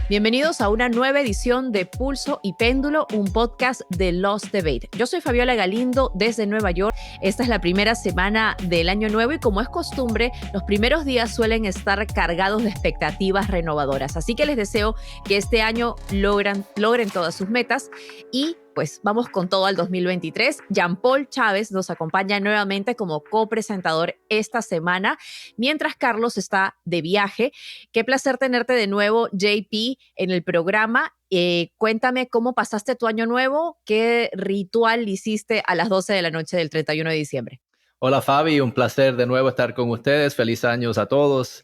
Bienvenidos a una nueva edición de Pulso y Péndulo, un podcast de Lost Debate. Yo soy Fabiola Galindo desde Nueva York. Esta es la primera semana del año nuevo y como es costumbre, los primeros días suelen estar cargados de expectativas renovadoras. Así que les deseo que este año logren todas sus metas y pues vamos con todo al 2023. Jean-Paul Chávez nos acompaña nuevamente como copresentador esta semana, mientras Carlos está de viaje. Qué placer tenerte de nuevo, JP, en el programa. Cuéntame cómo pasaste tu año nuevo, qué ritual hiciste a las 12 de la noche del 31 de diciembre. Hola Fabi, un placer de nuevo estar con ustedes. Feliz años a todos.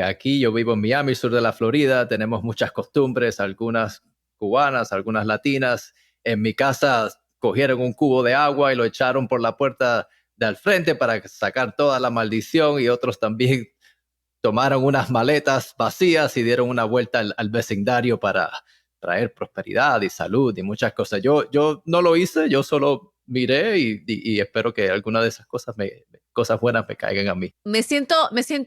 Aquí yo vivo en Miami, sur de la Florida. Tenemos muchas costumbres, algunas cubanas, algunas latinas. En mi casa cogieron un cubo de agua y lo echaron por la puerta de al frente para sacar toda la maldición, y otros también tomaron unas maletas vacías y dieron una vuelta al vecindario para traer prosperidad y salud y muchas cosas. Yo no lo hice, yo solo miré y espero que alguna de esas cosas buenas me caigan a mí. Me siento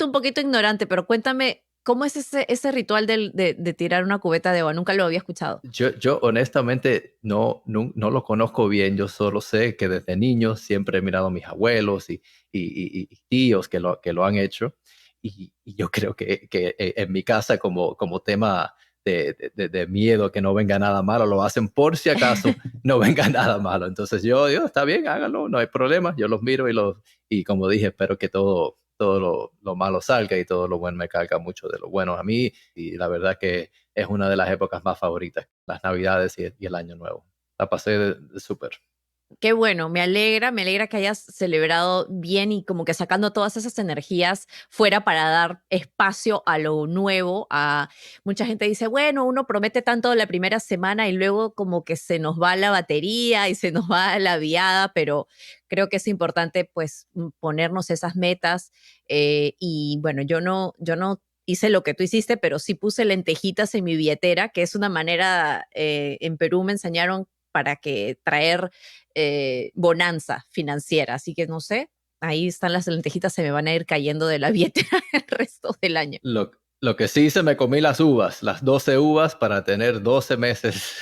un poquito ignorante, pero cuéntame, ¿cómo es ese ritual de tirar una cubeta de agua? Nunca lo había escuchado. Yo honestamente no lo conozco bien. Yo solo sé que desde niño siempre he mirado a mis abuelos y tíos que lo han hecho. Y yo creo que en mi casa como tema de miedo que no venga nada malo, lo hacen por si acaso no venga nada malo. Entonces yo digo, está bien, háganlo, no hay problema. Yo los miro y como dije, espero que todo lo malo salga y todo lo bueno me caiga mucho de lo bueno a mí. Y la verdad que es una de las épocas más favoritas, las Navidades y el Año Nuevo. La pasé de súper. Qué bueno, me alegra que hayas celebrado bien y como que sacando todas esas energías fuera para dar espacio a lo nuevo. Mucha gente dice, bueno, uno promete tanto la primera semana y luego como que se nos va la batería y se nos va la viada, pero creo que es importante pues ponernos esas metas. Y bueno, yo no hice lo que tú hiciste, pero sí puse lentejitas en mi billetera, que es una manera, en Perú me enseñaron para que traer bonanza financiera. Así que no sé, ahí están las lentejitas, se me van a ir cayendo de la billetera el resto del año. Lo que sí hice, me comí las uvas, las 12 uvas para tener 12 meses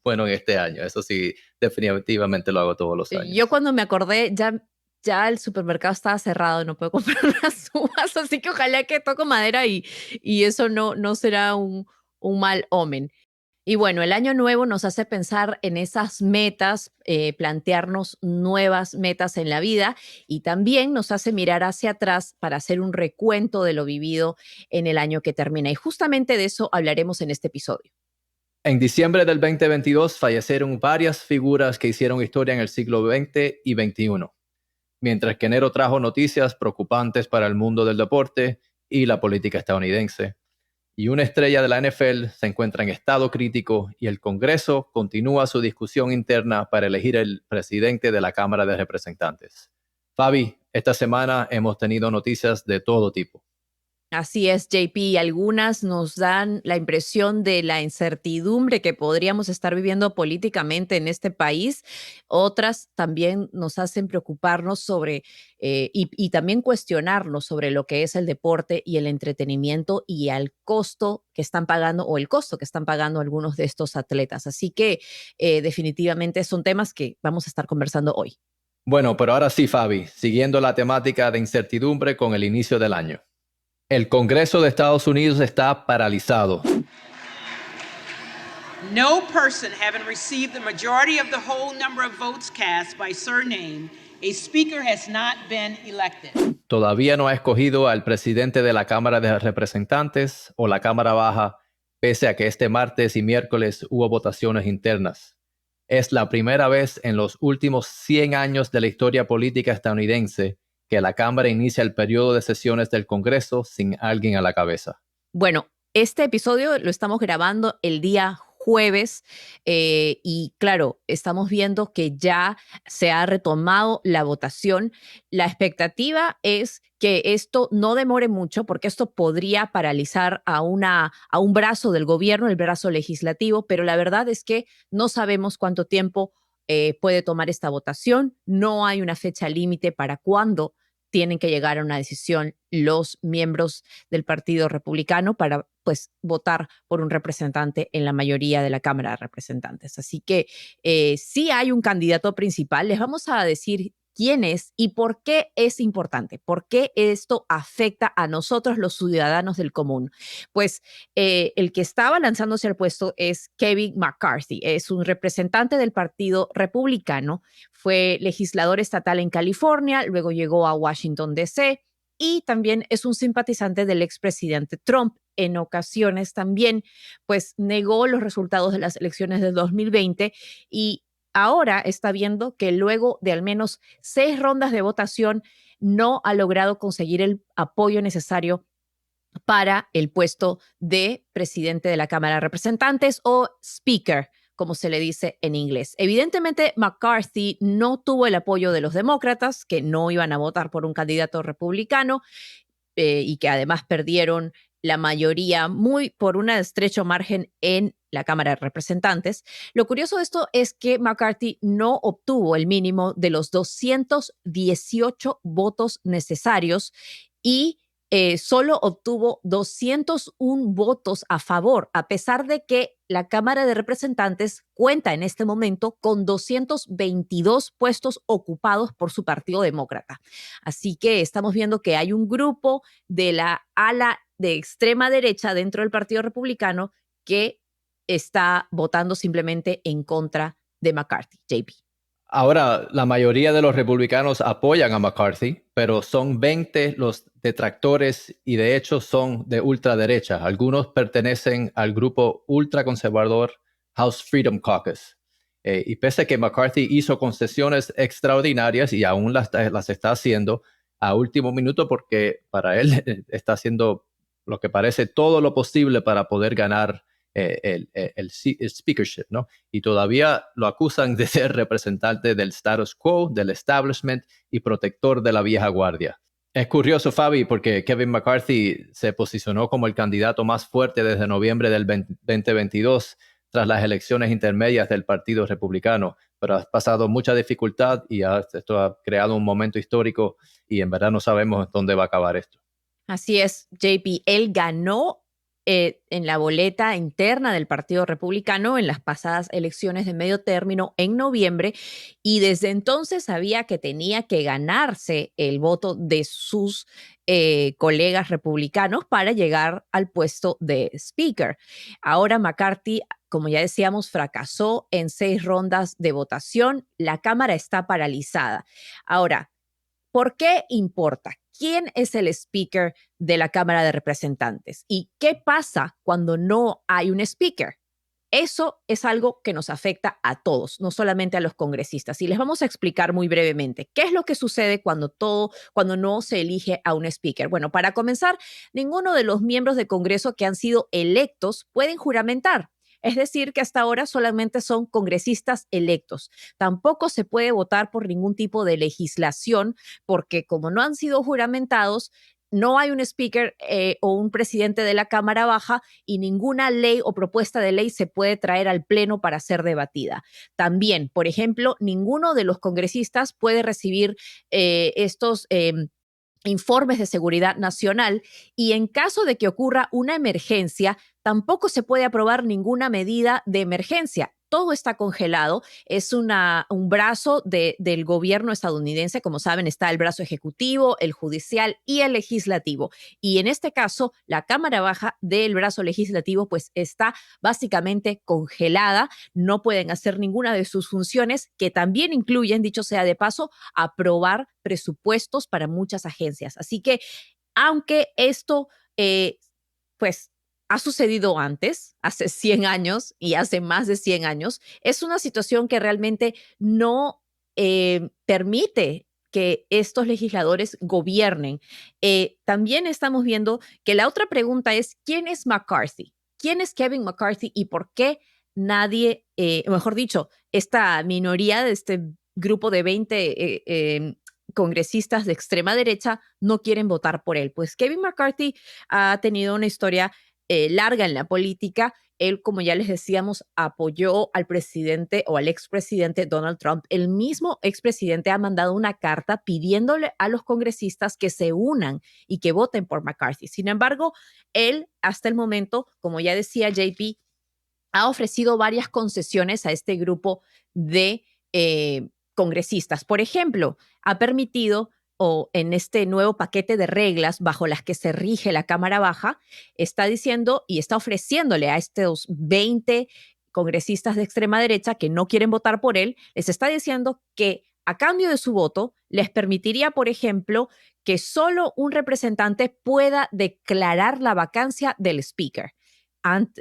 bueno en este año. Eso sí, definitivamente lo hago todos los Yo años. cuando me acordé, ya el supermercado estaba cerrado, no puedo comprar las uvas, así que ojalá que toco madera y eso no será un mal omen. Y bueno, el año nuevo nos hace pensar en esas metas, plantearnos nuevas metas en la vida y también nos hace mirar hacia atrás para hacer un recuento de lo vivido en el año que termina. Y justamente de eso hablaremos en este episodio. En diciembre del 2022 fallecieron varias figuras que hicieron historia en el siglo XX y XXI, mientras que enero trajo noticias preocupantes para el mundo del deporte y la política estadounidense. Y una estrella de la NFL se encuentra en estado crítico y el Congreso continúa su discusión interna para elegir el presidente de la Cámara de Representantes. Fabi, esta semana hemos tenido noticias de todo tipo. Así es, JP. Algunas nos dan la impresión de la incertidumbre que podríamos estar viviendo políticamente en este país. Otras también nos hacen preocuparnos sobre y también cuestionarnos sobre lo que es el deporte y el entretenimiento y al costo que están pagando o el costo que están pagando algunos de estos atletas. Así que definitivamente son temas que vamos a estar conversando hoy. Bueno, pero ahora sí, Fabi, siguiendo la temática de incertidumbre con el inicio del año. El Congreso de Estados Unidos está paralizado. No person having received the majority of the whole number of votes cast by surname, a speaker has not been elected. Todavía no ha escogido al presidente de la Cámara de Representantes o la Cámara Baja, pese a que este martes y miércoles hubo votaciones internas. Es la primera vez en los últimos 100 años de la historia política estadounidense que la Cámara inicia el periodo de sesiones del Congreso sin alguien a la cabeza. Bueno, este episodio lo estamos grabando el día jueves y claro, estamos viendo que ya se ha retomado la votación. La expectativa es que esto no demore mucho porque esto podría paralizar a un brazo del gobierno, el brazo legislativo, pero la verdad es que no sabemos cuánto tiempo puede tomar esta votación. No hay una fecha límite para cuándo tienen que llegar a una decisión los miembros del Partido Republicano para pues votar por un representante en la mayoría de la Cámara de Representantes. Así que sí hay un candidato principal. Les vamos a decir quién es y por qué es importante, por qué esto afecta a nosotros los ciudadanos del común. Pues el que estaba lanzándose al puesto es Kevin McCarthy, es un representante del Partido Republicano, fue legislador estatal en California, luego llegó a Washington, D.C., y también es un simpatizante del expresidente Trump. En ocasiones también, pues, negó los resultados de las elecciones del 2020 y ahora está viendo que luego de al menos 6 rondas de votación no ha logrado conseguir el apoyo necesario para el puesto de presidente de la Cámara de Representantes o speaker, como se le dice en inglés. Evidentemente, McCarthy no tuvo el apoyo de los demócratas, que no iban a votar por un candidato republicano y que además perdieron la mayoría muy por un estrecho margen en la Cámara de Representantes. Lo curioso de esto es que McCarthy no obtuvo el mínimo de los 218 votos necesarios y solo obtuvo 201 votos a favor, a pesar de que la Cámara de Representantes cuenta en este momento con 222 puestos ocupados por su Partido Demócrata. Así que estamos viendo que hay un grupo de la ala de extrema derecha dentro del Partido Republicano que está votando simplemente en contra de McCarthy. JP. Ahora, la mayoría de los republicanos apoyan a McCarthy, pero son 20 los detractores y de hecho son de ultraderecha. Algunos pertenecen al grupo ultraconservador House Freedom Caucus. Y pese a que McCarthy hizo concesiones extraordinarias y aún las está haciendo a último minuto porque para él está haciendo lo que parece todo lo posible para poder ganar el speakership, ¿no? Y todavía lo acusan de ser representante del status quo, del establishment y protector de la vieja guardia. Es curioso, Fabi, porque Kevin McCarthy se posicionó como el candidato más fuerte desde noviembre del 2022 tras las elecciones intermedias del Partido Republicano, pero ha pasado mucha dificultad y esto ha creado un momento histórico y en verdad no sabemos dónde va a acabar esto. Así es, JP. Él ganó en la boleta interna del Partido Republicano en las pasadas elecciones de medio término en noviembre y desde entonces sabía que tenía que ganarse el voto de sus colegas republicanos para llegar al puesto de speaker. Ahora McCarthy, como ya decíamos, fracasó en 6 rondas de votación. La Cámara está paralizada. Ahora, ¿por qué importa? ¿Quién es el speaker de la Cámara de Representantes? ¿Y qué pasa cuando no hay un speaker? Eso es algo que nos afecta a todos, no solamente a los congresistas. Y les vamos a explicar muy brevemente qué es lo que sucede cuando no se elige a un speaker. Bueno, para comenzar, ninguno de los miembros del Congreso que han sido electos pueden juramentar. Es decir, que hasta ahora solamente son congresistas electos. Tampoco se puede votar por ningún tipo de legislación porque como no han sido juramentados, no hay un speaker o un presidente de la Cámara Baja y ninguna ley o propuesta de ley se puede traer al Pleno para ser debatida. También, por ejemplo, ninguno de los congresistas puede recibir estos informes de seguridad nacional y en caso de que ocurra una emergencia, tampoco se puede aprobar ninguna medida de emergencia. Todo está congelado. Es un brazo del gobierno estadounidense. Como saben, está el brazo ejecutivo, el judicial y el legislativo. Y en este caso, la Cámara Baja del brazo legislativo pues está básicamente congelada. No pueden hacer ninguna de sus funciones, que también incluyen, dicho sea de paso, aprobar presupuestos para muchas agencias. Así que, aunque esto, pues, ha sucedido antes, hace 100 años y hace más de 100 años, es una situación que realmente no permite que estos legisladores gobiernen. También estamos viendo que la otra pregunta es, ¿quién es McCarthy? ¿Quién es Kevin McCarthy y por qué nadie, mejor dicho, esta minoría de este grupo de 20 congresistas de extrema derecha no quieren votar por él? Pues Kevin McCarthy ha tenido una historia larga en la política él, como ya les decíamos, apoyó al presidente o al expresidente Donald Trump. El mismo expresidente ha mandado una carta pidiéndole a los congresistas que se unan y que voten por McCarthy. Sin embargo, él, hasta el momento, como ya decía JP, ha ofrecido varias concesiones a este grupo de congresistas. Por ejemplo, ha permitido, o en este nuevo paquete de reglas bajo las que se rige la Cámara Baja, está diciendo y está ofreciéndole a estos 20 congresistas de extrema derecha que no quieren votar por él, les está diciendo que a cambio de su voto les permitiría, por ejemplo, que solo un representante pueda declarar la vacancia del speaker.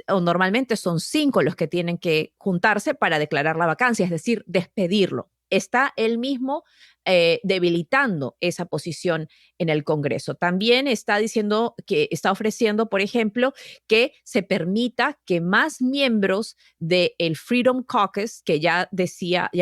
O normalmente son 5 los que tienen que juntarse para declarar la vacancia, es decir, despedirlo. Está él mismo debilitando esa posición en el Congreso. También está diciendo que está ofreciendo, por ejemplo, que se permita que más miembros del Freedom Caucus, que ya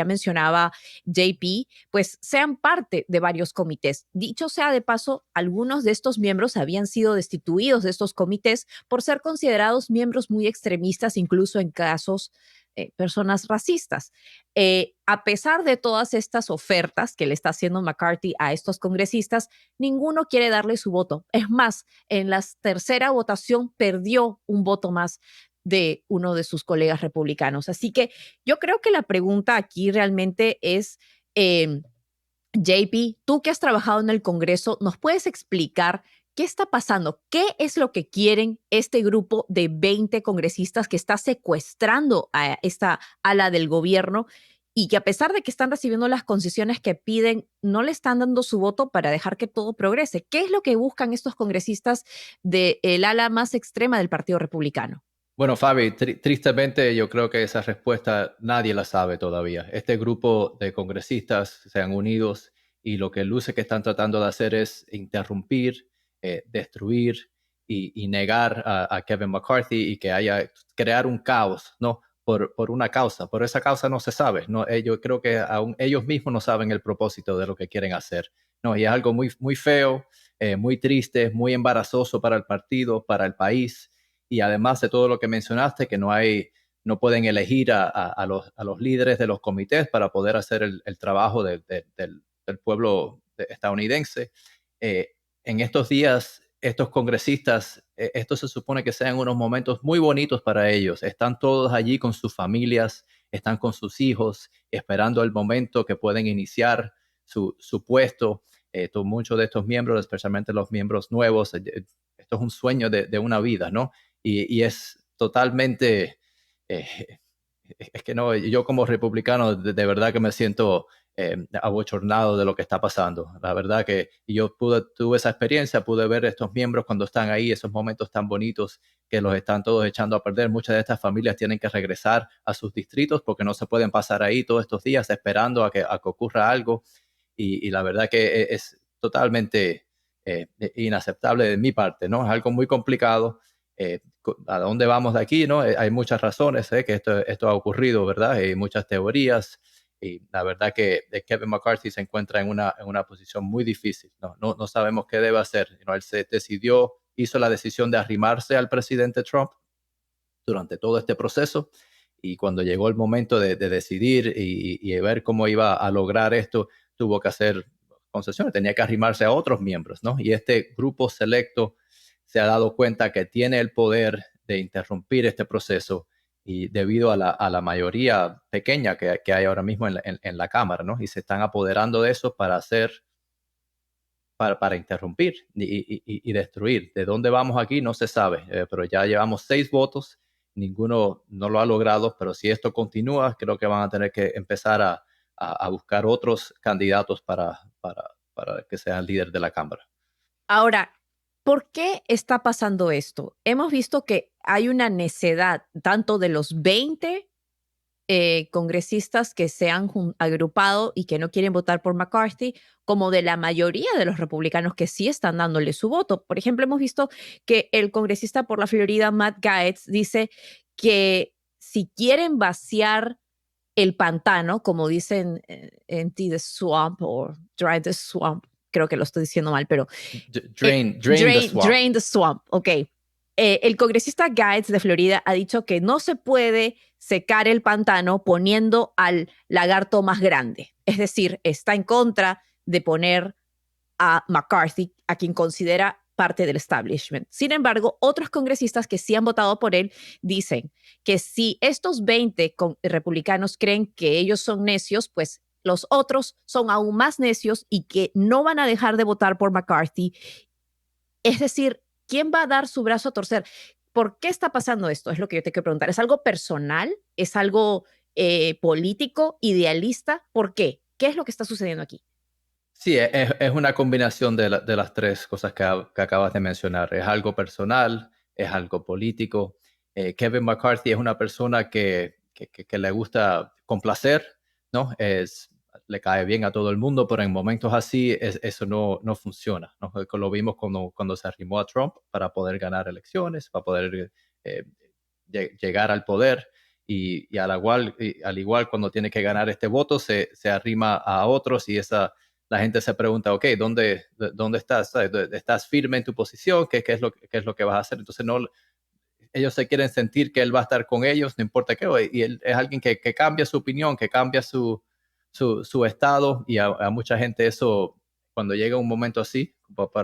mencionaba JP, pues sean parte de varios comités. Dicho sea de paso, algunos de estos miembros habían sido destituidos de estos comités por ser considerados miembros muy extremistas, incluso en casos personas racistas. A pesar de todas estas ofertas que le está haciendo McCarthy a estos congresistas, ninguno quiere darle su voto. Es más, en la tercera votación perdió un voto más de uno de sus colegas republicanos. Así que yo creo que la pregunta aquí realmente es, JP, tú que has trabajado en el Congreso, ¿nos puedes explicar qué está pasando? ¿Qué es lo que quieren este grupo de 20 congresistas que está secuestrando a esta ala del gobierno y que a pesar de que están recibiendo las concesiones que piden, no le están dando su voto para dejar que todo progrese? ¿Qué es lo que buscan estos congresistas del ala más extrema del Partido Republicano? Bueno, Fabi, tristemente yo creo que esa respuesta nadie la sabe todavía. Este grupo de congresistas se han unido y lo que luce que están tratando de hacer es interrumpir, destruir y negar a Kevin McCarthy y que haya crear un caos, ¿no? Por una causa. Por esa causa no se sabe, ¿no? Yo creo que aún ellos mismos no saben el propósito de lo que quieren hacer, ¿no? Y es algo muy, muy feo, muy triste, muy embarazoso para el partido, para el país. Y además de todo lo que mencionaste, que no pueden elegir a los líderes de los comités para poder hacer el trabajo del pueblo estadounidense. En estos días, estos congresistas, esto se supone que sean unos momentos muy bonitos para ellos. Están todos allí con sus familias, están con sus hijos, esperando el momento que pueden iniciar su puesto. Muchos de estos miembros, especialmente los miembros nuevos, esto es un sueño de una vida, ¿no? Y es totalmente, es que no, yo como republicano de verdad que me siento abochornado de lo que está pasando. La verdad que yo tuve esa experiencia, pude ver estos miembros cuando están ahí, esos momentos tan bonitos que los están todos echando a perder. Muchas de estas familias tienen que regresar a sus distritos porque no se pueden pasar ahí todos estos días esperando a que ocurra algo. Y la verdad que es totalmente inaceptable de mi parte, ¿no? Es algo muy complicado. ¿A dónde vamos de aquí? ¿No? Hay muchas razones que esto ha ocurrido, ¿verdad? Hay muchas teorías y la verdad que Kevin McCarthy se encuentra en una posición muy difícil. No sabemos qué debe hacer. Él se hizo la decisión de arrimarse al presidente Trump durante todo este proceso y cuando llegó el momento de decidir y ver cómo iba a lograr esto, tuvo que hacer concesiones, tenía que arrimarse a otros miembros, ¿no? Y este grupo selecto se ha dado cuenta que tiene el poder de interrumpir este proceso y debido a la mayoría pequeña que hay ahora mismo en la Cámara, ¿no? Y se están apoderando de eso para interrumpir y destruir. ¿De dónde vamos aquí? No se sabe, pero ya llevamos 6 votos, ninguno no lo ha logrado, pero si esto continúa, creo que van a tener que empezar a buscar otros candidatos para que sean líder de la Cámara. Ahora, ¿por qué está pasando esto? Hemos visto que hay una necedad tanto de los 20 congresistas que se han agrupado y que no quieren votar por McCarthy, como de la mayoría de los republicanos que sí están dándole su voto. Por ejemplo, hemos visto que el congresista por la Florida, Matt Gaetz, dice que si quieren vaciar el pantano, como dicen empty the swamp o dry the swamp, creo que lo estoy diciendo mal, pero Drain the swamp. Drain the swamp, ok. El congresista Gaetz de Florida ha dicho que no se puede secar el pantano poniendo al lagarto más grande. Es decir, está en contra de poner a McCarthy, a quien considera parte del establishment. Sin embargo, otros congresistas que sí han votado por él dicen que si estos 20 republicanos creen que ellos son necios, pues los otros son aún más necios y que no van a dejar de votar por McCarthy. Es decir, ¿quién va a dar su brazo a torcer? ¿Por qué está pasando esto? Es lo que yo te quiero preguntar. ¿Es algo personal? ¿Es algo político, idealista? ¿Por qué? ¿Qué es lo que está sucediendo aquí? Sí, es una combinación de las tres cosas que acabas de mencionar. Es algo personal, es algo político. Kevin McCarthy es una persona que le gusta complacer, ¿no? Le cae bien a todo el mundo, pero en momentos así eso no funciona, ¿no? Lo vimos cuando se arrimó a Trump para poder ganar elecciones, para poder eh, llegar al poder. Y al igual cuando tiene que ganar este voto, se arrima a otros y la gente se pregunta, ok, ¿dónde estás? ¿Estás firme en tu posición? ¿Qué es lo que vas a hacer? Entonces, ellos se quieren sentir que él va a estar con ellos, no importa qué. Y él es alguien que cambia su opinión, que cambia su estado. Y a mucha gente eso, cuando llega un momento así,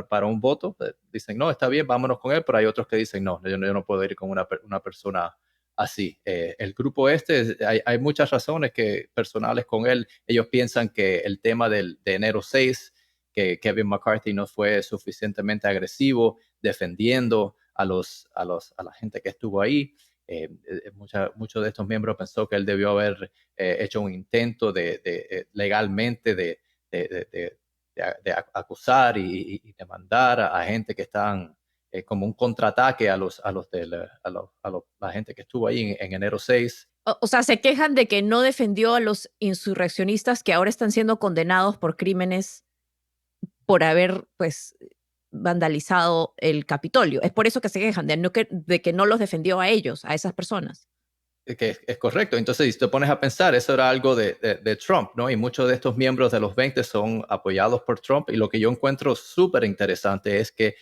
para un voto, dicen, no, está bien, vámonos con él. Pero hay otros que dicen, no, yo no puedo ir con una persona así. El grupo hay muchas razones personales con él. Ellos piensan que el tema de enero 6, que Kevin McCarthy no fue suficientemente agresivo defendiendo a la gente que estuvo ahí. Muchos de estos miembros pensó que él debió haber hecho un intento legalmente de acusar y demandar a gente que están como un contraataque a la gente que estuvo ahí en enero 6. O sea, se quejan de que no defendió a los insurreccionistas que ahora están siendo condenados por crímenes por haber, pues, vandalizado el Capitolio. Es por eso que se quejan, de que no los defendió a ellos, a esas personas. Que es correcto. Entonces, si te pones a pensar, eso era algo de Trump, ¿no? Y muchos de estos miembros de los 20 son apoyados por Trump. Y lo que yo encuentro súper interesante es que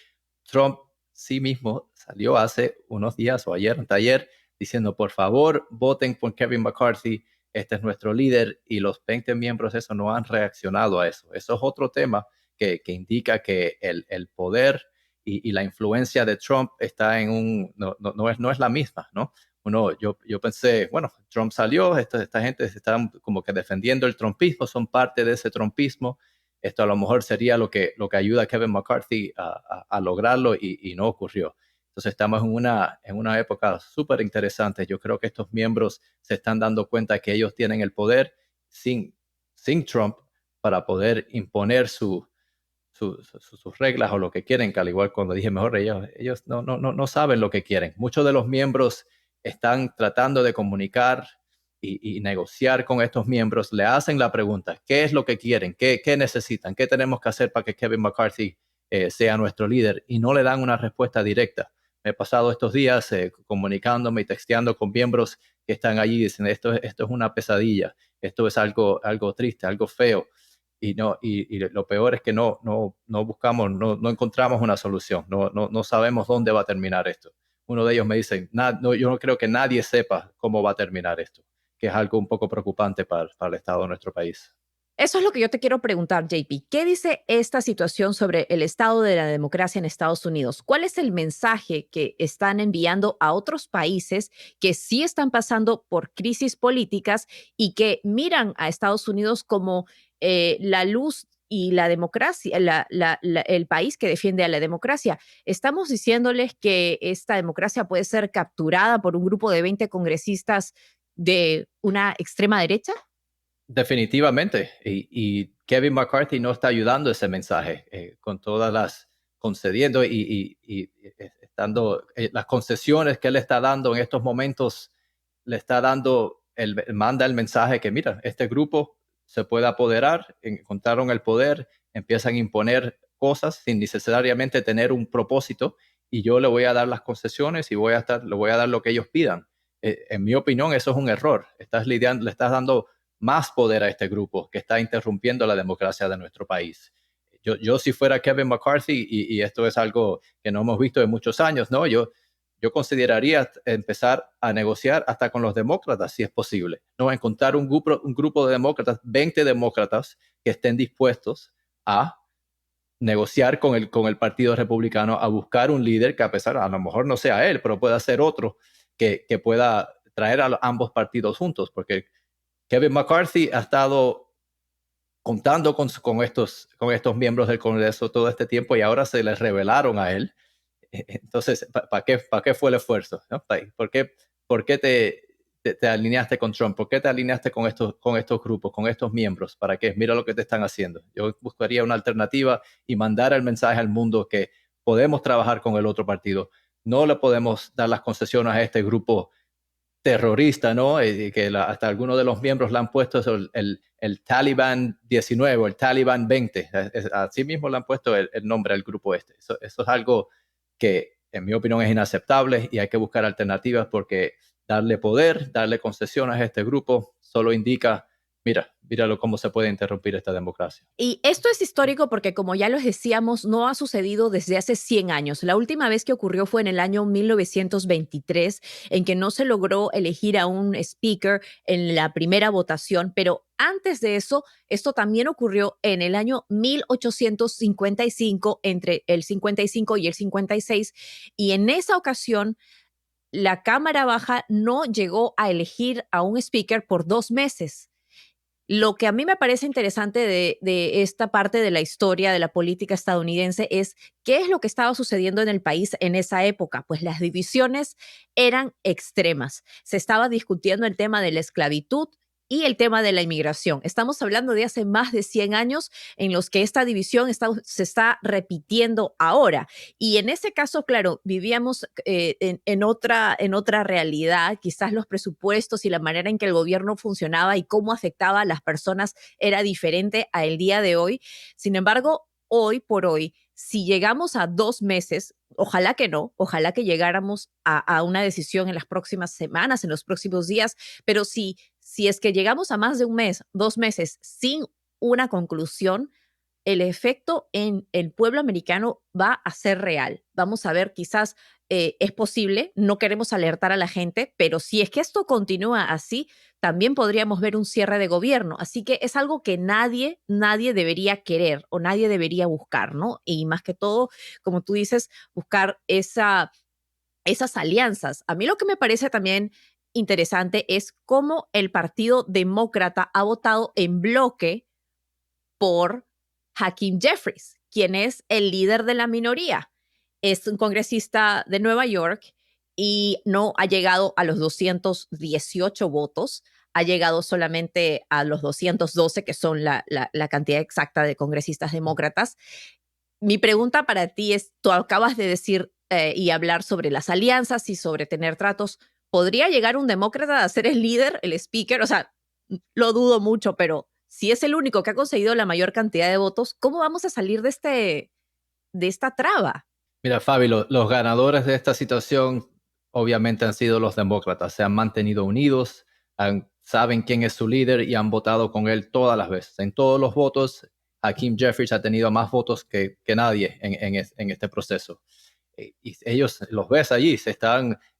Trump sí mismo salió hace unos días o ayer diciendo, por favor, voten por Kevin McCarthy, este es nuestro líder. Y los 20 miembros de eso no han reaccionado a eso. Eso es otro tema que indica que el poder y la influencia de Trump está no es la misma, ¿no? Yo pensé, bueno, Trump salió, esta gente está como que defendiendo el trumpismo, son parte de ese trumpismo. Esto a lo mejor sería lo que ayuda a Kevin McCarthy a lograrlo y no ocurrió. Entonces estamos en una época súper interesante. Yo creo que estos miembros se están dando cuenta que ellos tienen el poder sin Trump para poder imponer sus reglas o lo que quieren, que al igual cuando dije mejor, ellos no saben lo que quieren. Muchos de los miembros están tratando de comunicar y negociar con estos miembros, le hacen la pregunta, ¿qué es lo que quieren? ¿Qué necesitan? ¿Qué tenemos que hacer para que Kevin McCarthy sea nuestro líder? Y no le dan una respuesta directa. Me he pasado estos días comunicándome y texteando con miembros que están allí y dicen, esto es una pesadilla, esto es algo triste, algo feo. Y lo peor es que no buscamos, no encontramos una solución, no sabemos dónde va a terminar esto. Uno de ellos me dice, yo no creo que nadie sepa cómo va a terminar esto, que es algo un poco preocupante para el estado de nuestro país. Eso es lo que yo te quiero preguntar, JP. ¿Qué dice esta situación sobre el estado de la democracia en Estados Unidos? ¿Cuál es el mensaje que están enviando a otros países que sí están pasando por crisis políticas y que miran a Estados Unidos como la luz y la democracia, el país que defiende a la democracia? ¿Estamos diciéndoles que esta democracia puede ser capturada por un grupo de 20 congresistas de una extrema derecha? Definitivamente. Y Kevin McCarthy no está ayudando ese mensaje con todas concediendo y estando las concesiones que él está dando en estos momentos, le está dando, manda el mensaje que mira, este grupo se puede apoderar, encontraron el poder, empiezan a imponer cosas sin necesariamente tener un propósito y yo le voy a dar las concesiones y le voy a dar lo que ellos pidan. En mi opinión, eso es un error. Le estás dando más poder a este grupo que está interrumpiendo la democracia de nuestro país. Yo si fuera Kevin McCarthy, y esto es algo que no hemos visto en muchos años, ¿no? Yo yo consideraría empezar a negociar hasta con los demócratas, si es posible, ¿no? Encontrar un grupo de demócratas, 20 demócratas que estén dispuestos a negociar con el Partido Republicano, a buscar un líder que a lo mejor no sea él, pero pueda ser otro que pueda traer a ambos partidos juntos, porque Kevin McCarthy ha estado contando con estos miembros del Congreso todo este tiempo y ahora se les revelaron a él. Entonces, ¿para qué fue el esfuerzo? ¿No? ¿Por qué te alineaste con Trump? ¿Por qué te alineaste con estos grupos, con estos miembros? ¿Para qué? Mira lo que te están haciendo. Yo buscaría una alternativa y mandar el mensaje al mundo que podemos trabajar con el otro partido. No le podemos dar las concesiones a este grupo terrorista, ¿no? Hasta algunos de los miembros le han puesto el Taliban 19 o el Taliban 20. Así mismo le han puesto el nombre al grupo este. Eso es algo que, en mi opinión, es inaceptable y hay que buscar alternativas, porque darle poder, darle concesiones a este grupo solo indica, míralo cómo se puede interrumpir esta democracia. Y esto es histórico porque, como ya les decíamos, no ha sucedido desde hace 100 años. La última vez que ocurrió fue en el año 1923, en que no se logró elegir a un speaker en la primera votación, pero antes de eso, esto también ocurrió en el año 1855, entre el 55 y el 56, y en esa ocasión la Cámara Baja no llegó a elegir a un speaker por 2 meses. Lo que a mí me parece interesante de esta parte de la historia de la política estadounidense es qué es lo que estaba sucediendo en el país en esa época. Pues las divisiones eran extremas. Se estaba discutiendo el tema de la esclavitud y el tema de la inmigración. Estamos hablando de hace más de 100 años en los que esta división se está repitiendo ahora. Y en ese caso, claro, vivíamos en otra realidad. Quizás los presupuestos y la manera en que el gobierno funcionaba y cómo afectaba a las personas era diferente a el día de hoy. Sin embargo, hoy por hoy, si llegamos a 2 meses, ojalá que no, ojalá que llegáramos a una decisión en las próximas semanas, en los próximos días, pero si es que llegamos a más de 1 mes, 2 meses sin una conclusión, el efecto en el pueblo americano va a ser real. Vamos a ver, quizás es posible, no queremos alertar a la gente, pero si es que esto continúa así, también podríamos ver un cierre de gobierno. Así que es algo que nadie debería querer o nadie debería buscar, ¿no? Y más que todo, como tú dices, buscar esas alianzas. A mí lo que me parece también interesante es cómo el Partido Demócrata ha votado en bloque por Hakeem Jeffries, quien es el líder de la minoría. Es un congresista de Nueva York y no ha llegado a los 218 votos, ha llegado solamente a los 212, que son la cantidad exacta de congresistas demócratas. Mi pregunta para ti es, tú acabas de decir y hablar sobre las alianzas y sobre tener tratos. ¿Podría llegar un demócrata a ser el líder, el speaker? O sea, lo dudo mucho, pero si es el único que ha conseguido la mayor cantidad de votos, ¿cómo vamos a salir de esta traba? Mira, Fabi, los ganadores de esta situación obviamente han sido los demócratas. Se han mantenido unidos, saben quién es su líder y han votado con él todas las veces. En todos los votos, Hakeem Jeffries ha tenido más votos que nadie en este proceso. Y ellos los ves allí,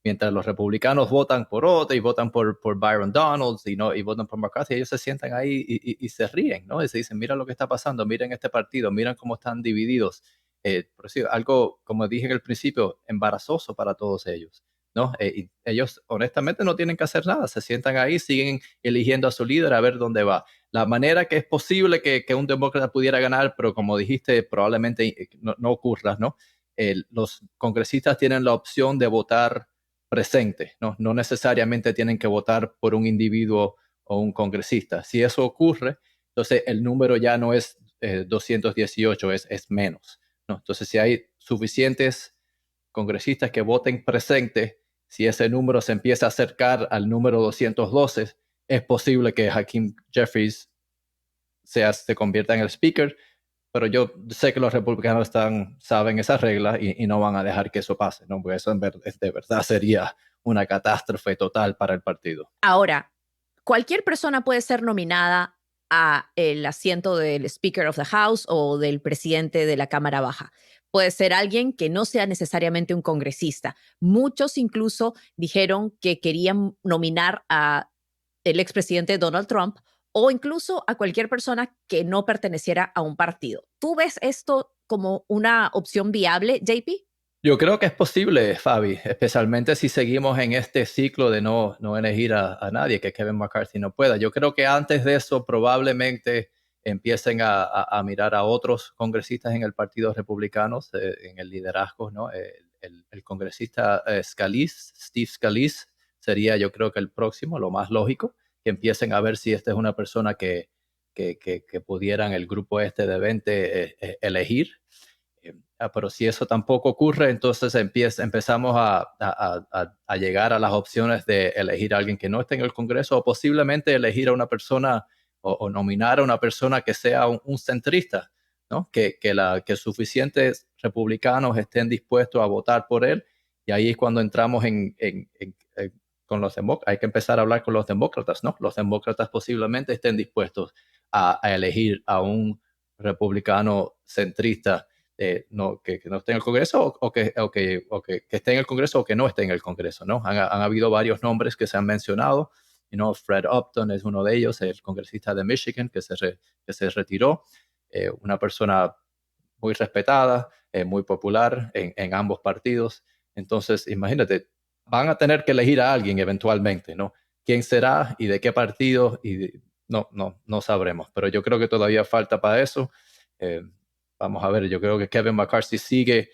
mientras los republicanos votan por otro y votan por Byron Donalds y votan por McCarthy, ellos se sientan ahí y se ríen, ¿no? Y se dicen, mira lo que está pasando, miren este partido, miren cómo están divididos. Por decir, algo, como dije en el principio, embarazoso para todos ellos, ¿no? Y ellos honestamente no tienen que hacer nada, se sientan ahí, siguen eligiendo a su líder a ver dónde va. La manera que es posible que un demócrata pudiera ganar, pero como dijiste, probablemente no ocurra, ¿no? Los congresistas tienen la opción de votar presente, ¿no? No necesariamente tienen que votar por un individuo o un congresista. Si eso ocurre, entonces el número ya no es 218, es menos, ¿no? Entonces, si hay suficientes congresistas que voten presente, si ese número se empieza a acercar al número 212, es posible que Hakeem Jeffries se convierta en el speaker, pero yo sé que los republicanos saben esas reglas y no van a dejar que eso pase, ¿no? Porque eso de verdad sería una catástrofe total para el partido. Ahora, cualquier persona puede ser nominada a el asiento del Speaker of the House o del presidente de la Cámara Baja, puede ser alguien que no sea necesariamente un congresista. Muchos incluso dijeron que querían nominar a el expresidente Donald Trump o incluso a cualquier persona que no perteneciera a un partido. ¿Tú ves esto como una opción viable, JP? Yo creo que es posible, Fabi, especialmente si seguimos en este ciclo de no elegir a nadie, que Kevin McCarthy no pueda. Yo creo que antes de eso probablemente empiecen a mirar a otros congresistas en el Partido Republicano, en el liderazgo, ¿no? El congresista Steve Scalise, sería yo creo que el próximo, lo más lógico, que empiecen a ver si esta es una persona que pudieran el grupo este de 20 elegir. Pero si eso tampoco ocurre, entonces empezamos a llegar a las opciones de elegir a alguien que no esté en el Congreso o posiblemente elegir a una persona o nominar a una persona que sea un centrista, ¿no? Que suficientes republicanos estén dispuestos a votar por él. Y ahí es cuando entramos con los demócratas. Hay que empezar a hablar con los demócratas, ¿no? Los demócratas posiblemente estén dispuestos a elegir a un republicano centrista que no esté en el Congreso o que esté en el Congreso o que no esté en el Congreso, ¿no? Han habido varios nombres que se han mencionado, Fred Upton es uno de ellos, el congresista de Michigan que se retiró, una persona muy respetada, muy popular en ambos partidos. Entonces, imagínate, van a tener que elegir a alguien eventualmente, ¿no? ¿Quién será y de qué partido? No sabremos, pero yo creo que todavía falta para eso. Eh, Vamos a ver, yo creo que Kevin McCarthy sigue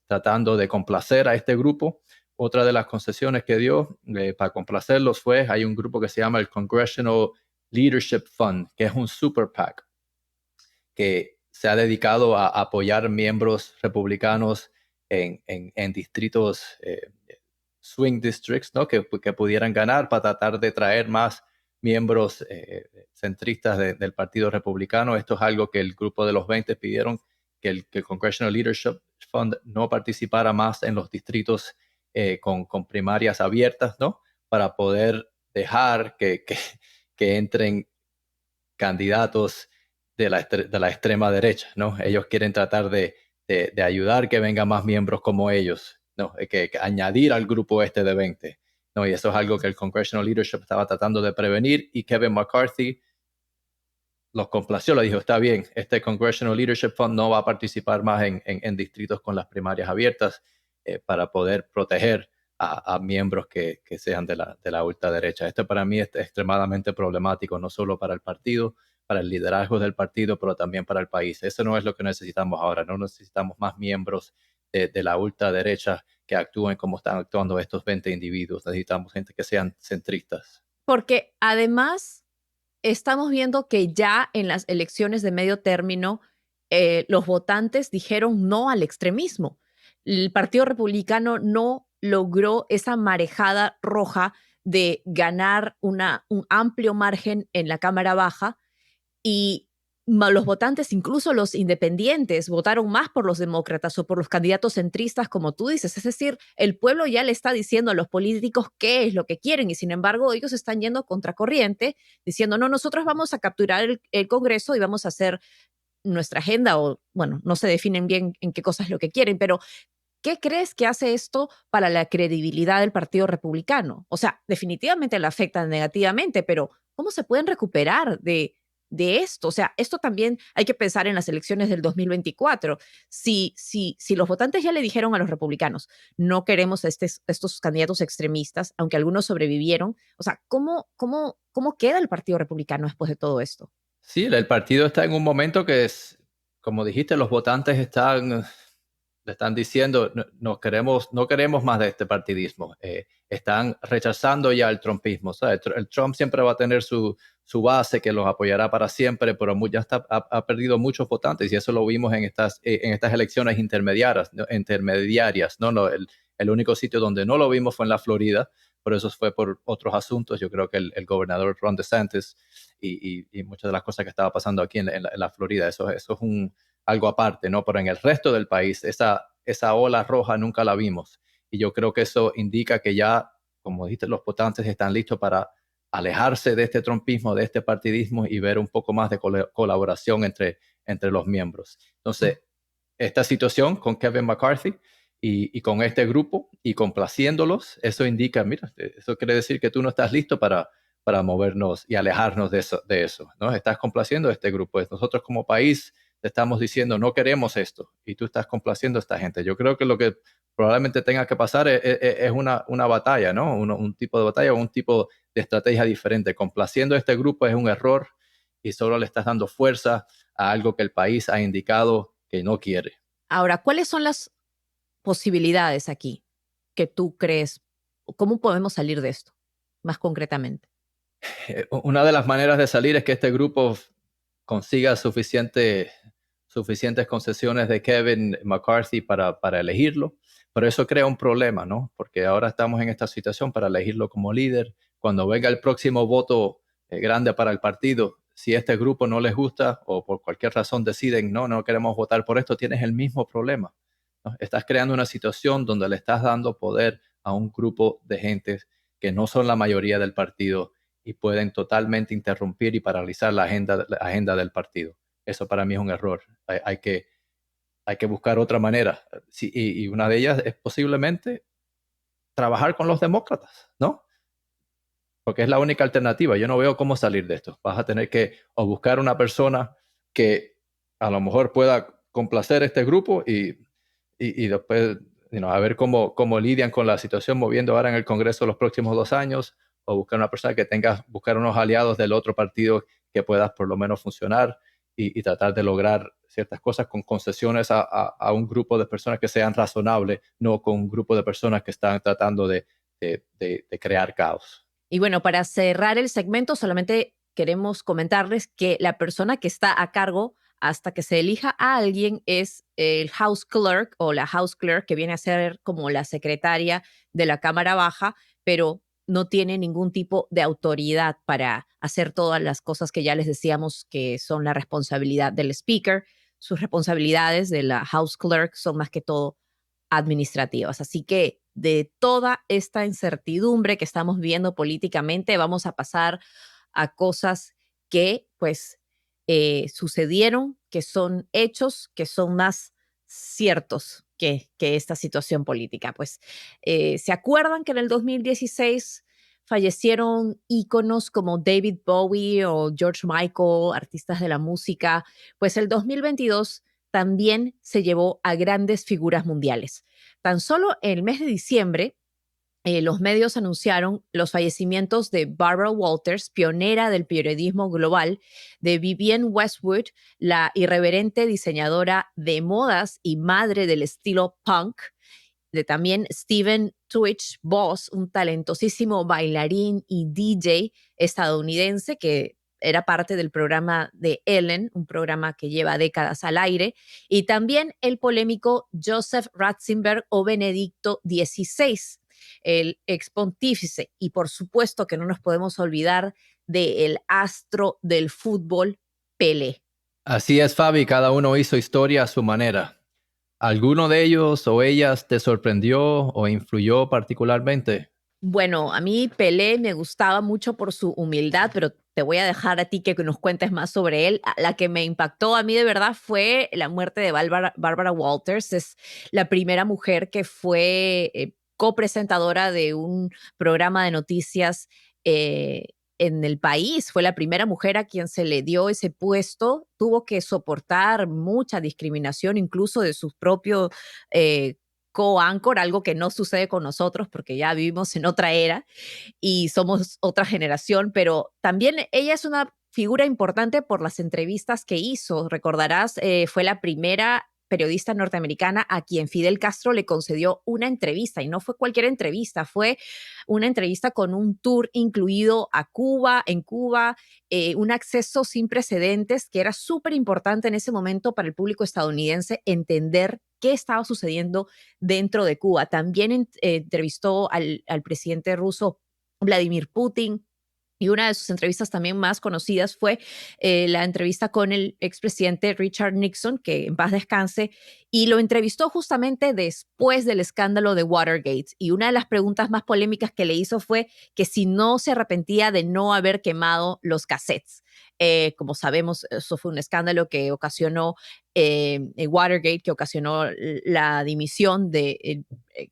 tratando de complacer a este grupo. Otra de las concesiones que dio para complacerlos hay un grupo que se llama el Congressional Leadership Fund, que es un super PAC, que se ha dedicado a apoyar miembros republicanos en distritos, swing districts, ¿no? que pudieran ganar para tratar de traer más miembros centristas del Partido Republicano. Esto es algo que el grupo de los 20 pidieron, que el Congressional Leadership Fund no participara más en los distritos con primarias abiertas, ¿no? Para poder dejar que entren candidatos de la extrema derecha, ¿no? Ellos quieren tratar de ayudar que vengan más miembros como ellos, ¿no? Que añadir al grupo este de 20, ¿no? Y eso es algo que el Congressional Leadership estaba tratando de prevenir y Kevin McCarthy los complació, le dijo, está bien, este Congressional Leadership Fund no va a participar más en distritos con las primarias abiertas para poder proteger a miembros que sean de la ultraderecha. Esto para mí es extremadamente problemático, no solo para el partido, para el liderazgo del partido, pero también para el país. Eso no es lo que necesitamos ahora. No necesitamos más miembros de la ultraderecha que actúen como están actuando estos 20 individuos. Necesitamos gente que sean centristas. Porque además estamos viendo que ya en las elecciones de medio término, los votantes dijeron no al extremismo. El Partido Republicano no logró esa marejada roja de ganar un amplio margen en la Cámara Baja y los votantes, incluso los independientes, votaron más por los demócratas o por los candidatos centristas, como tú dices. Es decir, el pueblo ya le está diciendo a los políticos qué es lo que quieren y sin embargo ellos están yendo contracorriente, diciendo, no, nosotros vamos a capturar el Congreso y vamos a hacer nuestra agenda o, bueno, no se definen bien en qué cosas es lo que quieren, pero ¿qué crees que hace esto para la credibilidad del Partido Republicano? O sea, definitivamente le afecta negativamente, pero ¿cómo se pueden recuperar de esto? O sea, esto también hay que pensar en las elecciones del 2024. Si los votantes ya le dijeron a los republicanos, no queremos a estos candidatos extremistas, aunque algunos sobrevivieron, o sea, ¿cómo queda el Partido Republicano después de todo esto? Sí, el partido está en un momento que es, como dijiste, los votantes le están diciendo, no queremos más de este partidismo. Están rechazando ya el trumpismo. O sea, el Trump siempre va a tener su base que los apoyará para siempre, pero ya ha perdido muchos votantes y eso lo vimos en estas elecciones intermediarias, ¿no? El único sitio donde no lo vimos fue en la Florida, pero eso fue por otros asuntos. Yo creo que el gobernador Ron DeSantis y muchas de las cosas que estaba pasando aquí en la Florida, eso es algo aparte, ¿no? Pero en el resto del país, esa ola roja nunca la vimos. Y yo creo que eso indica que ya, como dijiste, los votantes están listos para alejarse de este trumpismo, de este partidismo y ver un poco más de colaboración entre los miembros. Entonces, esta situación con Kevin McCarthy y con este grupo y complaciéndolos, eso indica, mira, eso quiere decir que tú no estás listo para movernos y alejarnos de eso, ¿no? Estás complaciendo a este grupo. Nosotros como país te estamos diciendo, no queremos esto, y tú estás complaciendo a esta gente. Yo creo que lo que probablemente tenga que pasar es una batalla, ¿no? Un tipo de batalla o un tipo de estrategia diferente. Complaciendo a este grupo es un error y solo le estás dando fuerza a algo que el país ha indicado que no quiere. Ahora, ¿cuáles son las posibilidades aquí que tú crees? ¿Cómo podemos salir de esto más concretamente? Una de las maneras de salir es que este grupo consiga suficientes concesiones de Kevin McCarthy para elegirlo, pero eso crea un problema, ¿no? Porque ahora estamos en esta situación para elegirlo como líder. Cuando venga el próximo voto grande para el partido, si este grupo no les gusta o por cualquier razón deciden, no queremos votar por esto, tienes el mismo problema, ¿no? Estás creando una situación donde le estás dando poder a un grupo de gente que no son la mayoría del partido y pueden totalmente interrumpir y paralizar la agenda del partido. Eso para mí es un error. Hay que buscar otra manera. Sí, y una de ellas es posiblemente trabajar con los demócratas, ¿no? Porque es la única alternativa. Yo no veo cómo salir de esto. Vas a tener que o buscar una persona que a lo mejor pueda complacer este grupo y después a ver cómo lidian con la situación moviendo ahora en el Congreso los próximos 2 años, o buscar una persona que buscar unos aliados del otro partido que puedas por lo menos funcionar y tratar de lograr ciertas cosas con concesiones a un grupo de personas que sean razonables, no con un grupo de personas que están tratando de crear caos. Y bueno, para cerrar el segmento, solamente queremos comentarles que la persona que está a cargo hasta que se elija a alguien es el House Clerk o la House Clerk, que viene a ser como la secretaria de la Cámara Baja, pero no tiene ningún tipo de autoridad para hacer todas las cosas que ya les decíamos que son la responsabilidad del Speaker. Sus responsabilidades de la House Clerk son más que todo administrativas. Así que de toda esta incertidumbre que estamos viendo políticamente, vamos a pasar a cosas que pues sucedieron, que son hechos, que son más ciertos que esta situación política. Pues se acuerdan que en el 2016 fallecieron íconos como David Bowie o George Michael, artistas de la música. Pues el 2022 también se llevó a grandes figuras mundiales. Tan solo en el mes de diciembre, los medios anunciaron los fallecimientos de Barbara Walters, pionera del periodismo global, de Vivienne Westwood, la irreverente diseñadora de modas y madre del estilo punk, de también Steven Twitch Boss, un talentosísimo bailarín y DJ estadounidense que era parte del programa de Ellen, un programa que lleva décadas al aire, y también el polémico Joseph Ratzinger o Benedicto XVI, el ex pontífice, y por supuesto que no nos podemos olvidar del astro del fútbol, Pelé. Así es, Fabi, cada uno hizo historia a su manera. ¿Alguno de ellos o ellas te sorprendió o influyó particularmente? Bueno, a mí Pelé me gustaba mucho por su humildad, pero te voy a dejar a ti que nos cuentes más sobre él. La que me impactó a mí de verdad fue la muerte de Barbara Walters. Es la primera mujer que fue copresentadora de un programa de noticias en el país. Fue la primera mujer a quien se le dio ese puesto. Tuvo que soportar mucha discriminación, incluso de sus propios co-anchor, algo que no sucede con nosotros porque ya vivimos en otra era y somos otra generación, pero también ella es una figura importante por las entrevistas que hizo. Recordarás, fue la primera periodista norteamericana a quien Fidel Castro le concedió una entrevista, y no fue cualquier entrevista, fue una entrevista con un tour incluido a Cuba, en Cuba, un acceso sin precedentes que era súper importante en ese momento para el público estadounidense entender qué estaba sucediendo dentro de Cuba. También entrevistó al presidente ruso Vladimir Putin. Y una de sus entrevistas también más conocidas fue la entrevista con el expresidente Richard Nixon, que en paz descanse, y lo entrevistó justamente después del escándalo de Watergate. Y una de las preguntas más polémicas que le hizo fue que si no se arrepentía de no haber quemado los cassettes. Como sabemos, eso fue un escándalo que ocasionó Watergate, que ocasionó la dimisión del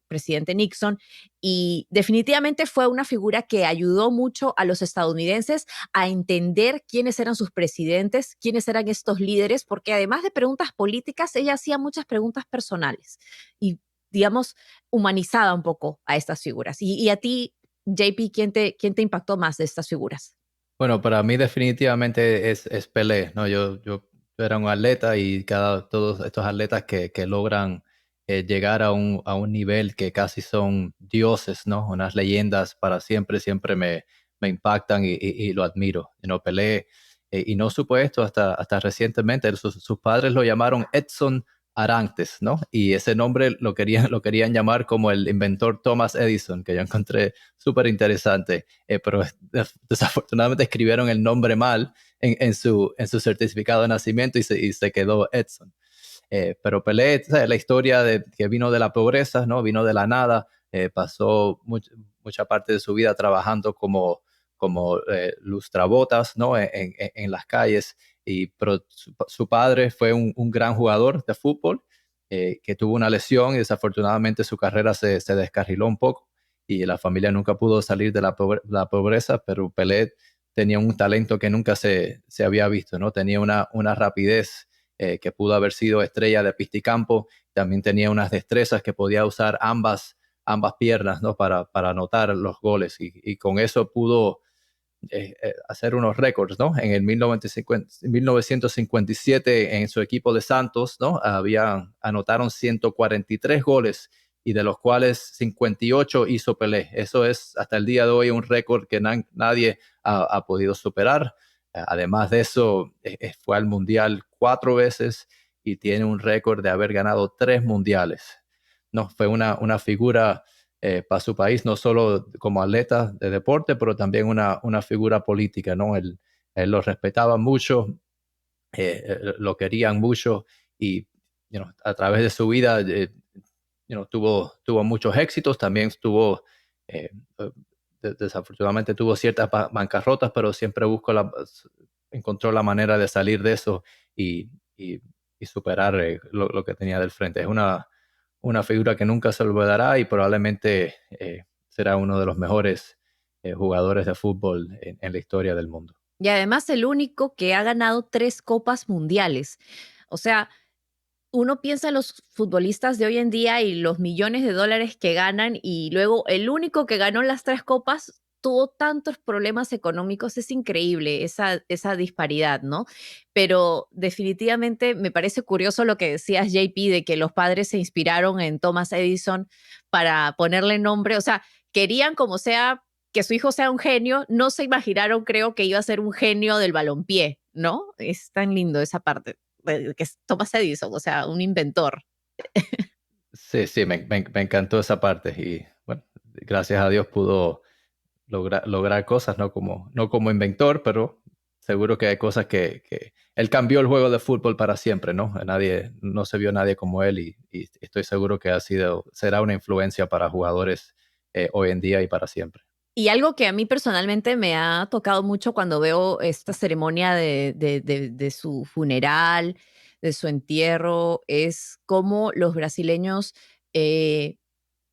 presidente Nixon, y definitivamente fue una figura que ayudó mucho a los estadounidenses a entender quiénes eran sus presidentes, quiénes eran estos líderes, porque además de preguntas políticas, ella hacía muchas preguntas personales y, digamos, humanizaba un poco a estas figuras. Y a ti, JP, ¿quién te impactó más de estas figuras? Bueno, para mí definitivamente es Pelé, ¿no? Yo era un atleta y todos estos atletas que logran llegar a un nivel que casi son dioses, ¿no? Unas leyendas para siempre, siempre me impactan y lo admiro. ¿No? Pelé, y no supo esto hasta recientemente, sus padres lo llamaron Edson Arantes, ¿no? Y ese nombre lo querían llamar como el inventor Thomas Edison, que yo encontré súper interesante, pero desafortunadamente escribieron el nombre mal en su certificado de nacimiento y se quedó Edson. Pero Pelé, ¿sabes? La historia que vino de la pobreza, ¿no? Vino de la nada, pasó mucha parte de su vida trabajando como lustrabotas, ¿no? En las calles. Pero su padre fue un gran jugador de fútbol que tuvo una lesión y desafortunadamente su carrera se descarriló un poco y la familia nunca pudo salir de la pobreza, pero Pelé tenía un talento que nunca se había visto, ¿no? Tenía una rapidez que pudo haber sido estrella de pista y campo, también tenía unas destrezas que podía usar ambas piernas, ¿no? para anotar los goles y con eso pudo hacer unos récords, ¿no? En el 1957 en su equipo de Santos, ¿no? Anotaron 143 goles y de los cuales 58 hizo Pelé. Eso es hasta el día de hoy un récord que nadie ha podido superar. Además de eso, fue al Mundial 4 veces y tiene un récord de haber ganado 3 mundiales. No, fue una figura para su país, no solo como atleta de deporte, pero también una figura política, ¿no? Él lo respetaba mucho, lo querían mucho y a través de su vida tuvo muchos éxitos, también eh, desafortunadamente tuvo ciertas bancarrotas, pero siempre encontró la manera de salir de eso y superar lo que tenía del frente. Es una figura que nunca se olvidará y probablemente será uno de los mejores jugadores de fútbol en la historia del mundo. Y además el único que ha ganado 3 copas mundiales. O sea, uno piensa en los futbolistas de hoy en día y los millones de dólares que ganan y luego el único que ganó las 3 copas tuvo tantos problemas económicos. Es increíble esa disparidad, ¿no? Pero definitivamente me parece curioso lo que decías, JP, de que los padres se inspiraron en Thomas Edison para ponerle nombre. O sea, querían como sea que su hijo sea un genio, no se imaginaron, creo, que iba a ser un genio del balompié, ¿no? Es tan lindo esa parte que es Thomas Edison, o sea, un inventor. Sí, me encantó esa parte y bueno, gracias a Dios pudo lograr cosas, no como inventor, pero seguro que hay cosas que él cambió el juego de fútbol para siempre, ¿no? No se vio nadie como él y estoy seguro que será una influencia para jugadores hoy en día y para siempre. Y algo que a mí personalmente me ha tocado mucho cuando veo esta ceremonia de su funeral, de su entierro, es cómo los brasileños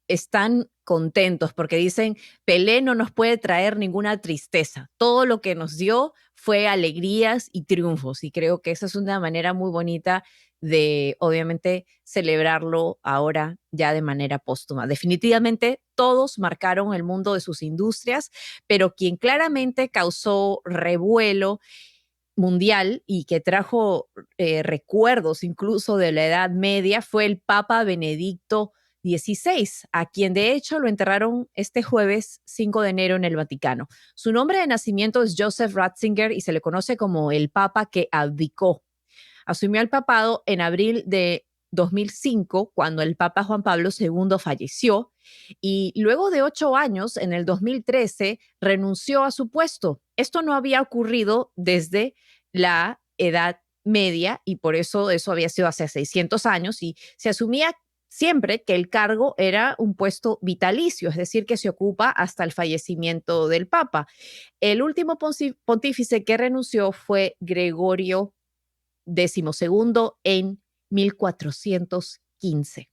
están contentos porque dicen, Pelé no nos puede traer ninguna tristeza. Todo lo que nos dio fue alegrías y triunfos. Y creo que esa es una manera muy bonita de, obviamente, celebrarlo ahora ya de manera póstuma. Definitivamente, todos marcaron el mundo de sus industrias, pero quien claramente causó revuelo mundial y que trajo recuerdos incluso de la Edad Media fue el Papa Benedicto XVI, a quien de hecho lo enterraron este jueves 5 de enero en el Vaticano. Su nombre de nacimiento es Joseph Ratzinger y se le conoce como el Papa que abdicó. Asumió el papado en abril de 2005, cuando el Papa Juan Pablo II falleció, y luego de 8 años, en el 2013, renunció a su puesto. Esto no había ocurrido desde la Edad Media y por eso había sido hace 600 años y se asumía siempre que el cargo era un puesto vitalicio, es decir, que se ocupa hasta el fallecimiento del Papa. El último pontífice que renunció fue Gregorio XII en 1415.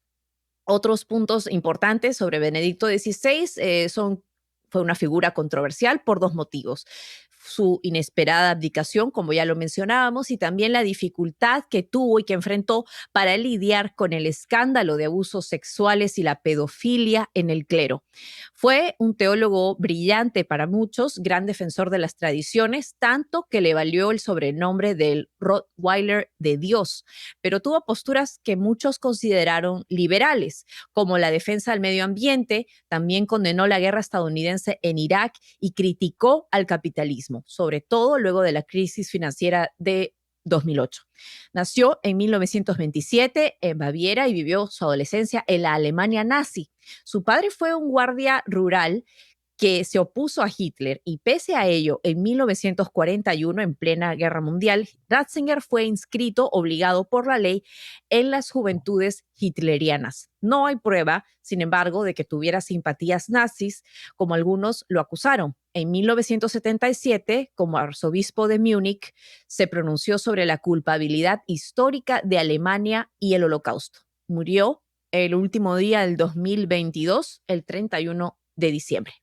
Otros puntos importantes sobre Benedicto XVI fue una figura controversial por dos motivos. Su inesperada abdicación, como ya lo mencionábamos, y también la dificultad que tuvo y que enfrentó para lidiar con el escándalo de abusos sexuales y la pedofilia en el clero. Fue un teólogo brillante para muchos, gran defensor de las tradiciones, tanto que le valió el sobrenombre del Rottweiler de Dios, pero tuvo posturas que muchos consideraron liberales, como la defensa del medio ambiente. También condenó la guerra estadounidense en Irak y criticó al capitalismo, sobre todo luego de la crisis financiera de 2008. Nació en 1927 en Baviera y vivió su adolescencia en la Alemania nazi. Su padre fue un guardia rural que se opuso a Hitler y pese a ello, en 1941, en plena guerra mundial, Ratzinger fue inscrito, obligado por la ley, en las juventudes hitlerianas. No hay prueba, sin embargo, de que tuviera simpatías nazis, como algunos lo acusaron. En 1977, como arzobispo de Múnich, se pronunció sobre la culpabilidad histórica de Alemania y el Holocausto. Murió el último día del 2022, el 31 de diciembre.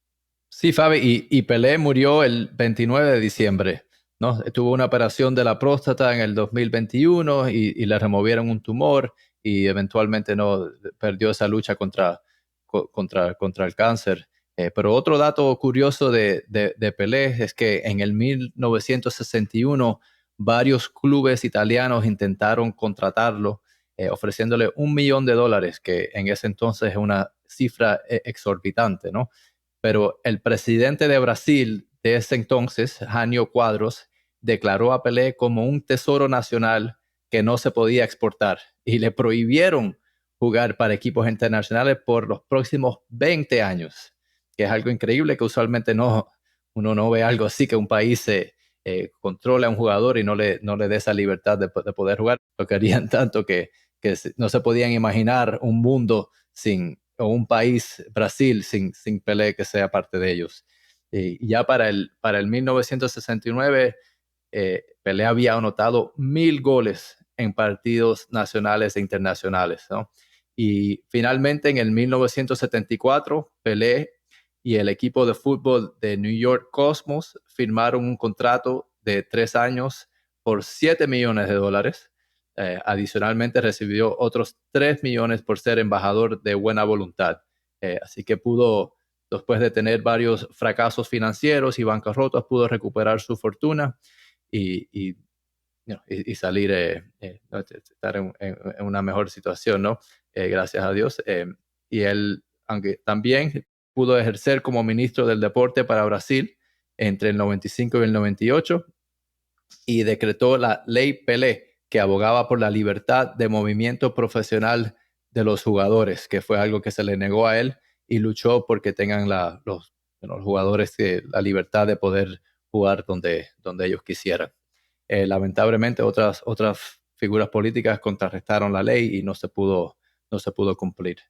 Sí, Fabi, y Pelé murió el 29 de diciembre, ¿no? Tuvo una operación de la próstata en el 2021 y le removieron un tumor y eventualmente no perdió esa lucha contra el cáncer. Pero otro dato curioso de Pelé es que en el 1961 varios clubes italianos intentaron contratarlo, ofreciéndole $1 millón, que en ese entonces es una cifra exorbitante, ¿no? Pero el presidente de Brasil de ese entonces, Jânio Quadros, declaró a Pelé como un tesoro nacional que no se podía exportar y le prohibieron jugar para equipos internacionales por los próximos 20 años, que es algo increíble que usualmente uno no ve algo así, que un país controle a un jugador y no le dé esa libertad de poder jugar. Lo querían tanto que no se podían imaginar un mundo o un país, Brasil, sin Pelé que sea parte de ellos. Y ya para el 1969, Pelé había anotado 1,000 goles en partidos nacionales e internacionales, ¿no? Y finalmente en el 1974, Pelé y el equipo de fútbol de New York Cosmos firmaron un contrato de 3 años por $7 millones. Adicionalmente recibió otros 3 millones por ser embajador de buena voluntad. Así que después de tener varios fracasos financieros y bancarrotas, pudo recuperar su fortuna y salir, estar en una mejor situación, ¿no? Gracias a Dios. Y él, aunque también pudo ejercer como ministro del deporte para Brasil entre el 95 y el 98 y decretó la Ley Pelé, que abogaba por la libertad de movimiento profesional de los jugadores, que fue algo que se le negó a él, y luchó porque tengan los jugadores la libertad de poder jugar donde ellos quisieran. Lamentablemente otras figuras políticas contrarrestaron la ley y no se pudo cumplir.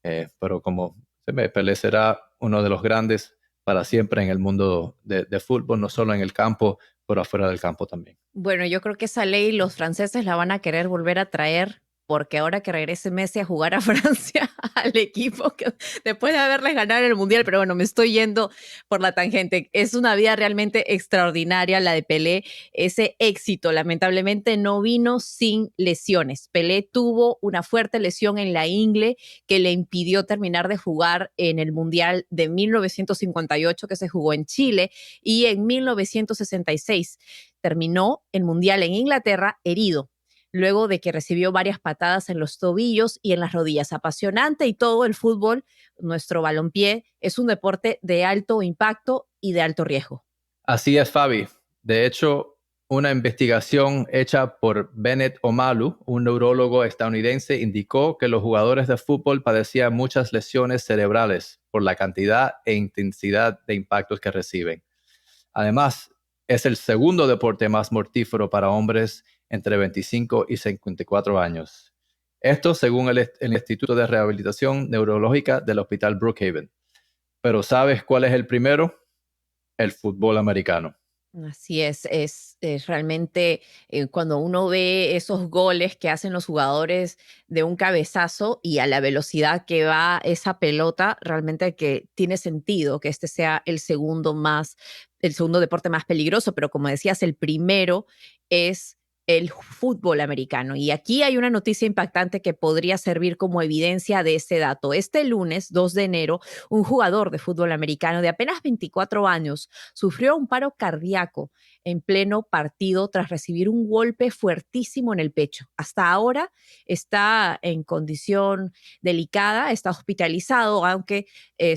Pero como se ve, Pelé será uno de los grandes para siempre en el mundo de fútbol, no solo en el campo, pero afuera del campo también. Bueno, yo creo que esa ley los franceses la van a querer volver a traer, porque ahora que regrese Messi a jugar a Francia, al equipo, que después de haberles ganado el Mundial, pero bueno, me estoy yendo por la tangente. Es una vida realmente extraordinaria la de Pelé. Ese éxito lamentablemente no vino sin lesiones. Pelé tuvo una fuerte lesión en la ingle que le impidió terminar de jugar en el Mundial de 1958 que se jugó en Chile, y en 1966 terminó el Mundial en Inglaterra herido, luego de que recibió varias patadas en los tobillos y en las rodillas. Apasionante y todo el fútbol, nuestro balompié, es un deporte de alto impacto y de alto riesgo. Así es, Fabi. De hecho, una investigación hecha por Bennett Omalu, un neurólogo estadounidense, indicó que los jugadores de fútbol padecían muchas lesiones cerebrales por la cantidad e intensidad de impactos que reciben. Además, es el segundo deporte más mortífero para hombres entre 25 y 54 años. Esto según el Instituto de Rehabilitación Neurológica del Hospital Brookhaven. Pero ¿sabes cuál es el primero? El fútbol americano. Así es realmente cuando uno ve esos goles que hacen los jugadores de un cabezazo y a la velocidad que va esa pelota, realmente que tiene sentido que este sea el segundo deporte más peligroso, pero como decías, el primero es el fútbol americano. Y aquí hay una noticia impactante que podría servir como evidencia de ese dato. Este lunes, 2 de enero, un jugador de fútbol americano de apenas 24 años sufrió un paro cardíaco en pleno partido tras recibir un golpe fuertísimo en el pecho. Hasta ahora está en condición delicada, está hospitalizado, aunque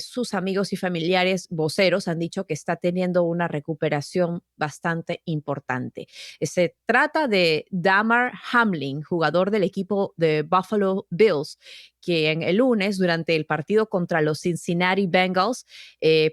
sus amigos y familiares voceros han dicho que está teniendo una recuperación bastante importante. Se trata de Damar Hamlin, jugador del equipo de Buffalo Bills, que en el lunes, durante el partido contra los Cincinnati Bengals,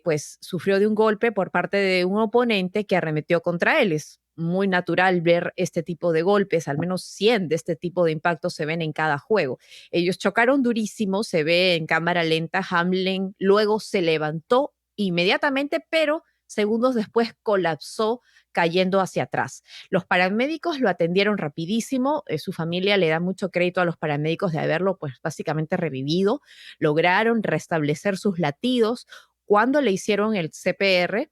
pues sufrió de un golpe por parte de un oponente que arremetió contra él. Es muy natural ver este tipo de golpes, al menos 100 de este tipo de impactos se ven en cada juego. Ellos chocaron durísimo, se ve en cámara lenta. Hamlin luego se levantó inmediatamente, pero segundos después colapsó cayendo hacia atrás. Los paramédicos lo atendieron rapidísimo, su familia le da mucho crédito a los paramédicos de haberlo pues básicamente revivido, lograron restablecer sus latidos cuando le hicieron el CPR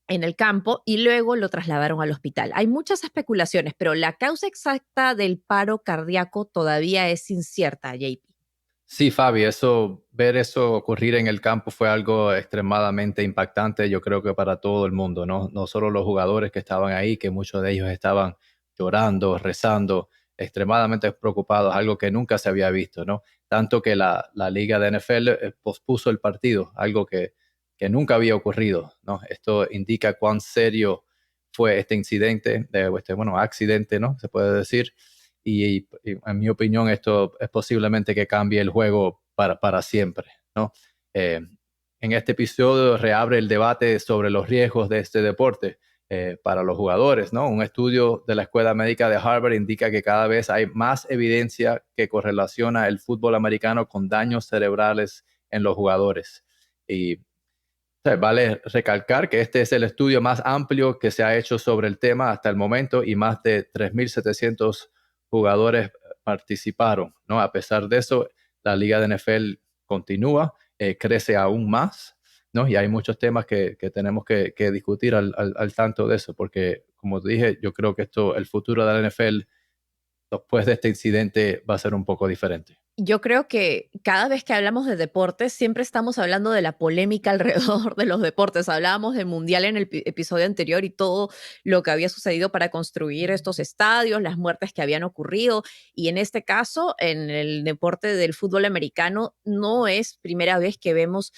en el campo y luego lo trasladaron al hospital. Hay muchas especulaciones, pero la causa exacta del paro cardíaco todavía es incierta, JP. Sí, Fabi, ver eso ocurrir en el campo fue algo extremadamente impactante, yo creo que para todo el mundo, ¿no? No solo los jugadores que estaban ahí, que muchos de ellos estaban llorando, rezando, extremadamente preocupados, algo que nunca se había visto, ¿no? Tanto que la liga de NFL pospuso el partido, algo que nunca había ocurrido, ¿no? Esto indica cuán serio fue este incidente, bueno, accidente, ¿no? Se puede decir. Y en mi opinión esto es posiblemente que cambie el juego para siempre, ¿no? Eh, en este episodio reabre el debate sobre los riesgos de este deporte para los jugadores, ¿no? Un estudio de la Escuela Médica de Harvard indica que cada vez hay más evidencia que correlaciona el fútbol americano con daños cerebrales en los jugadores. Y vale recalcar que este es el estudio más amplio que se ha hecho sobre el tema hasta el momento y más de 3.700 jugadores participaron, ¿no? A pesar de eso, la liga de NFL continúa, crece aún más, ¿no? Y hay muchos temas que tenemos que discutir al tanto de eso, porque como dije, yo creo que el futuro de la NFL después de este incidente va a ser un poco diferente. Yo creo que cada vez que hablamos de deportes, siempre estamos hablando de la polémica alrededor de los deportes. Hablábamos del Mundial en el episodio anterior y todo lo que había sucedido para construir estos estadios, las muertes que habían ocurrido. Y en este caso, en el deporte del fútbol americano, no es primera vez que vemos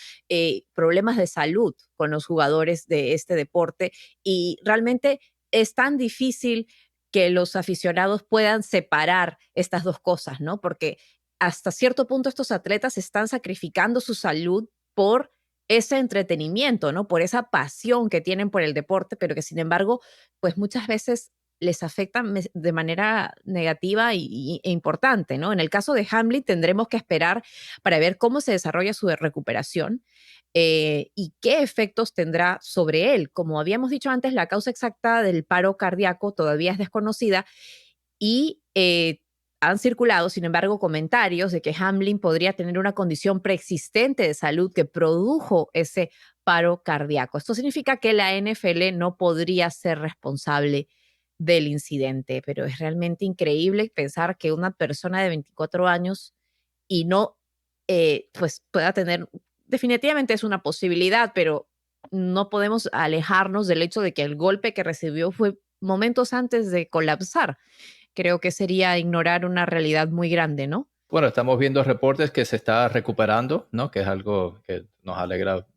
problemas de salud con los jugadores de este deporte. Y realmente es tan difícil que los aficionados puedan separar estas dos cosas, ¿no? Porque hasta cierto punto estos atletas están sacrificando su salud por ese entretenimiento, ¿no? Por esa pasión que tienen por el deporte, pero que sin embargo, pues muchas veces les afecta de manera negativa e importante, ¿no? En el caso de Hamlet tendremos que esperar para ver cómo se desarrolla su recuperación y qué efectos tendrá sobre él. Como habíamos dicho antes, la causa exacta del paro cardíaco todavía es desconocida y han circulado, sin embargo, comentarios de que Hamlin podría tener una condición preexistente de salud que produjo ese paro cardíaco. Esto significa que la NFL no podría ser responsable del incidente, pero es realmente increíble pensar que una persona de 24 años y no, pues pueda tener, definitivamente es una posibilidad, pero no podemos alejarnos del hecho de que el golpe que recibió fue momentos antes de colapsar. Creo que sería ignorar una realidad muy grande, ¿no? Bueno, estamos viendo reportes que se está recuperando, ¿no? Que es algo que nos alegra a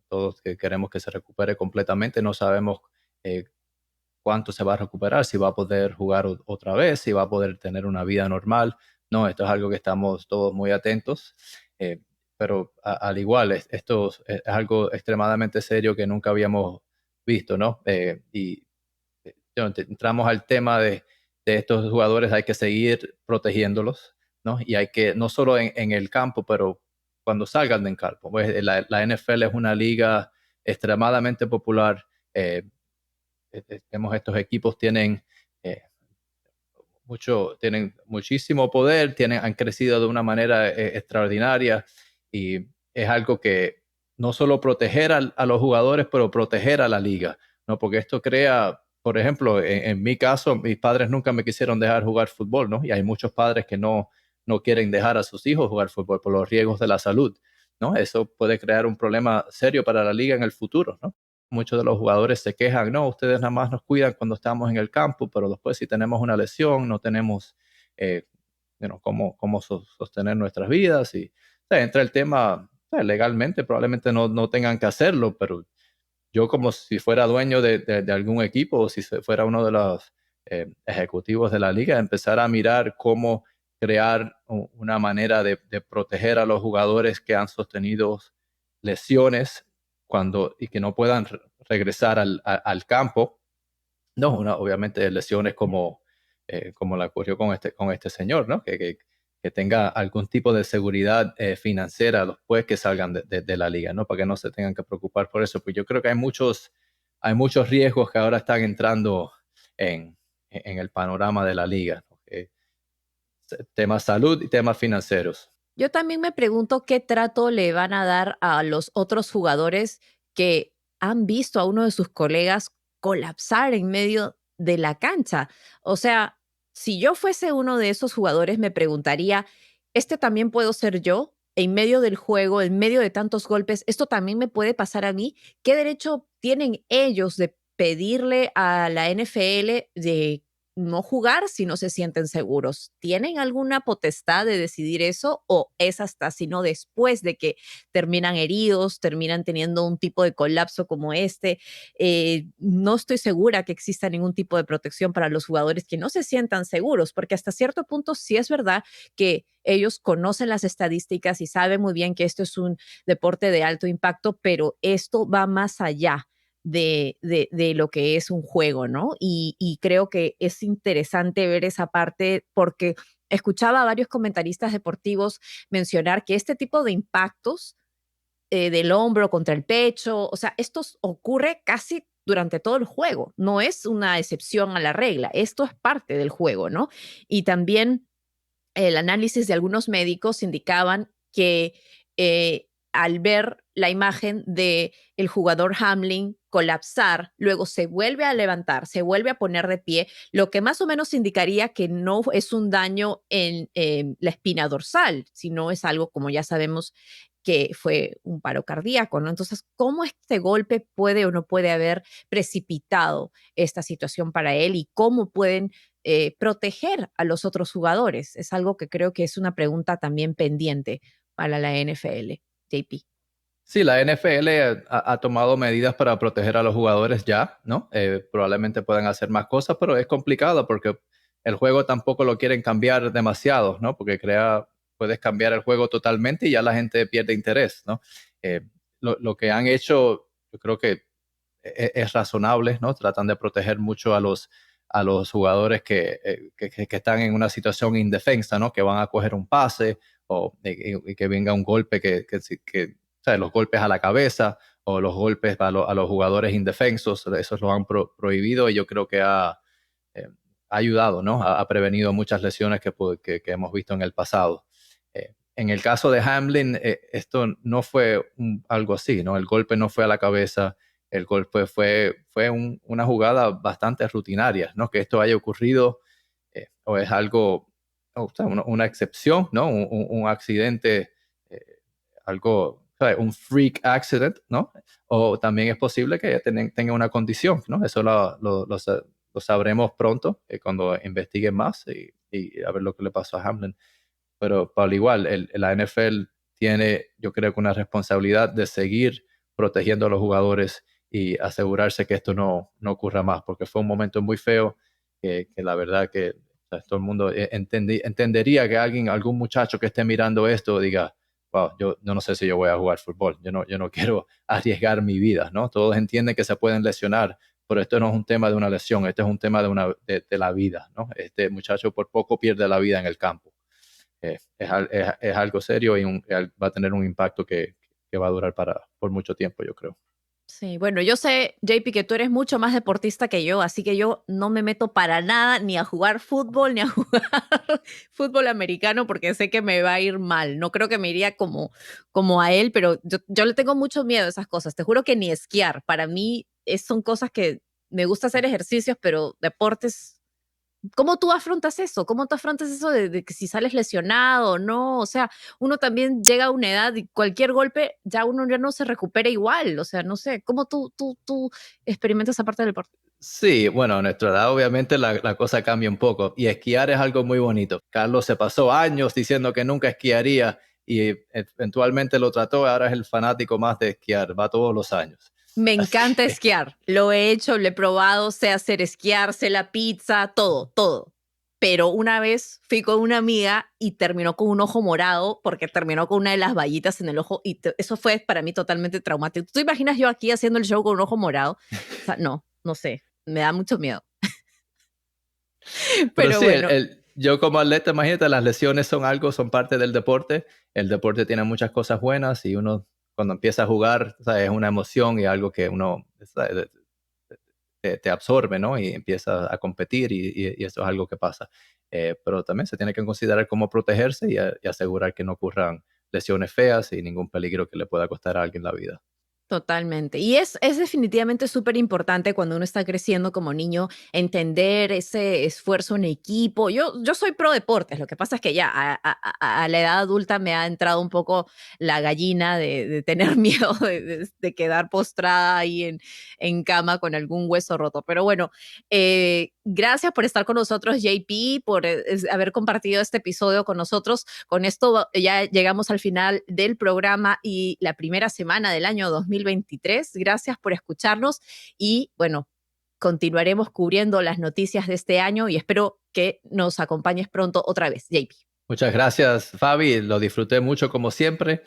todos, que queremos que se recupere completamente. No sabemos eh, cuánto se va a recuperar, si va a poder jugar otra vez, si va a poder tener una vida normal. No, esto es algo que estamos todos muy atentos. eh, pero al igual, esto es algo extremadamente serio que nunca habíamos visto, ¿no? Entramos al tema de estos jugadores, hay que seguir protegiéndolos, ¿no? Y hay que, no solo en el campo, pero cuando salgan del campo. Pues la NFL es una liga extremadamente popular. Estos equipos eh, tienen muchísimo poder, han crecido de una manera extraordinaria y es algo que no solo proteger a los jugadores, pero proteger a la liga, ¿no? Porque esto crea, por ejemplo, en mi caso, mis padres nunca me quisieron dejar jugar fútbol, ¿no? Y hay muchos padres que no quieren dejar a sus hijos jugar fútbol por los riesgos de la salud, ¿no? Eso puede crear un problema serio para la liga en el futuro, ¿no? Muchos de los jugadores se quejan, no, ustedes nada más nos cuidan cuando estamos en el campo, pero después si tenemos una lesión, no tenemos eh, cómo sostener nuestras vidas. Y o sea, entra el tema, o sea, legalmente probablemente no tengan que hacerlo, pero yo como si fuera dueño de algún equipo o si fuera uno de los ejecutivos de la liga, empezar a mirar cómo crear una manera de proteger a los jugadores que han sostenido lesiones y que no puedan regresar al campo. No, obviamente lesiones como la ocurrió con este señor, ¿no? Que tenga algún tipo de seguridad financiera después que salgan de la liga, ¿no? Para que no se tengan que preocupar por eso. Pues yo creo que hay muchos riesgos que ahora están entrando en el panorama de la liga, ¿no? Temas salud y temas financieros. Yo también me pregunto qué trato le van a dar a los otros jugadores que han visto a uno de sus colegas colapsar en medio de la cancha. O sea, si yo fuese uno de esos jugadores, me preguntaría, ¿este también puedo ser yo? En medio del juego, en medio de tantos golpes, ¿esto también me puede pasar a mí? ¿Qué derecho tienen ellos de pedirle a la NFL de no jugar si no se sienten seguros? ¿Tienen alguna potestad de decidir eso o es hasta sino después de que terminan heridos, terminan teniendo un tipo de colapso como este? No estoy segura que exista ningún tipo de protección para los jugadores que no se sientan seguros, porque hasta cierto punto sí es verdad que ellos conocen las estadísticas y saben muy bien que esto es un deporte de alto impacto, pero esto va más allá de lo que es un juego, ¿no? Y creo que es interesante ver esa parte porque escuchaba a varios comentaristas deportivos mencionar que este tipo de impactos del hombro contra el pecho, o sea, esto ocurre casi durante todo el juego, no es una excepción a la regla, esto es parte del juego, ¿no? Y también el análisis de algunos médicos indicaban que al ver la imagen de el jugador Hamlin colapsar, luego se vuelve a levantar, se vuelve a poner de pie, lo que más o menos indicaría que no es un daño en la espina dorsal, sino es algo, como ya sabemos, que fue un paro cardíaco, ¿no? Entonces, ¿cómo este golpe puede o no puede haber precipitado esta situación para él y cómo pueden proteger a los otros jugadores? Es algo que creo que es una pregunta también pendiente para la NFL, JP. Sí, la NFL ha tomado medidas para proteger a los jugadores ya, ¿no? Probablemente puedan hacer más cosas, pero es complicado porque el juego tampoco lo quieren cambiar demasiado, ¿no? Porque puedes cambiar el juego totalmente y ya la gente pierde interés, ¿no? Eh, lo que han hecho, yo creo que es razonable, ¿no? Tratan de proteger mucho a los jugadores que están en una situación indefensa, ¿no? Que van a coger un pase y que venga un golpe o sea, los golpes a la cabeza o los golpes a los jugadores indefensos, esos lo han prohibido y yo creo que ha ayudado, ¿no? Ha prevenido muchas lesiones que hemos visto en el pasado. En el caso de Hamlin, esto no fue algo así, ¿no? El golpe no fue a la cabeza, el golpe fue una jugada bastante rutinaria, ¿no? Que esto haya ocurrido o es algo, o sea, una excepción, ¿no? Un accidente, eh, algo, ¿sabes? Un freak accident, ¿no? O también es posible que ella tenga una condición, ¿no? Eso lo sabremos pronto cuando investiguen más y a ver lo que le pasó a Hamlin. Pero al igual, la NFL tiene, yo creo que una responsabilidad de seguir protegiendo a los jugadores y asegurarse que esto no ocurra más, porque fue un momento muy feo que la verdad que o sea, todo el mundo entendería que algún muchacho que esté mirando esto diga, wow, yo no sé si yo voy a jugar fútbol, yo no quiero arriesgar mi vida, ¿no? Todos entienden que se pueden lesionar, pero esto no es un tema de una lesión, este es un tema de la vida, ¿no? Este muchacho por poco pierde la vida en el campo. es algo serio y va a tener un impacto que va a durar por mucho tiempo, yo creo. Sí, bueno, yo sé, JP, que tú eres mucho más deportista que yo, así que yo no me meto para nada ni a jugar fútbol, ni a jugar fútbol americano, porque sé que me va a ir mal. No creo que me iría como a él, pero yo le tengo mucho miedo a esas cosas. Te juro que ni esquiar. Para mí son cosas que me gusta hacer ejercicios, pero deportes. ¿Cómo tú afrontas eso? ¿Cómo tú afrontas eso de que si sales lesionado o no? O sea, uno también llega a una edad y cualquier golpe ya uno ya no se recupera igual. O sea, no sé, ¿cómo tú experimentas esa parte del deporte? Sí, bueno, a nuestra edad obviamente la cosa cambia un poco y esquiar es algo muy bonito. Carlos se pasó años diciendo que nunca esquiaría y eventualmente lo trató, ahora es el fanático más de esquiar, va todos los años. Me Así encanta que esquiar. Lo he hecho, lo he probado, sé hacer esquiar, sé la pizza, todo, todo. Pero una vez fui con una amiga y terminó con un ojo morado porque terminó con una de las vallitas en el ojo y eso fue para mí totalmente traumático. ¿Tú te imaginas yo aquí haciendo el show con un ojo morado? O sea, no sé, me da mucho miedo. Pero Pero sí, bueno, yo como atleta, imagínate, las lesiones son parte del deporte. El deporte tiene muchas cosas buenas y uno cuando empieza a jugar, ¿sabes? Es una emoción y algo que uno, ¿sabes? Te absorbe, ¿no? Y empieza a competir y eso es algo que pasa. Pero también se tiene que considerar cómo protegerse y asegurar que no ocurran lesiones feas y ningún peligro que le pueda costar a alguien la vida. totalmente. Y es definitivamente súper importante cuando uno está creciendo como niño entender ese esfuerzo en equipo. Yo soy pro deportes, lo que pasa es que ya a la edad adulta me ha entrado un poco la gallina de tener miedo de quedar postrada ahí en cama con algún hueso roto. Pero bueno, gracias por estar con nosotros, JP, por haber compartido este episodio con nosotros. Con esto ya llegamos al final del programa y la primera semana del año 2023. Gracias por escucharnos y bueno, continuaremos cubriendo las noticias de este año y espero que nos acompañes pronto otra vez, JP. Muchas gracias, Fabi. Lo disfruté mucho como siempre.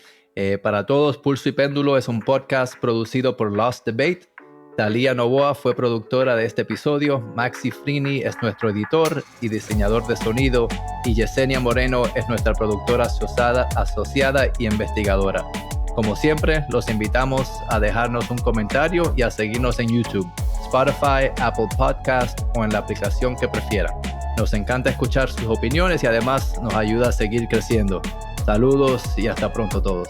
Para todos, Pulso y Péndulo es un podcast producido por Lost Debate. Talía Novoa fue productora de este episodio, Maxi Frini es nuestro editor y diseñador de sonido y Yesenia Moreno es nuestra productora asociada y investigadora. Como siempre, los invitamos a dejarnos un comentario y a seguirnos en YouTube, Spotify, Apple Podcast o en la aplicación que prefieran. Nos encanta escuchar sus opiniones y además nos ayuda a seguir creciendo. Saludos y hasta pronto todos.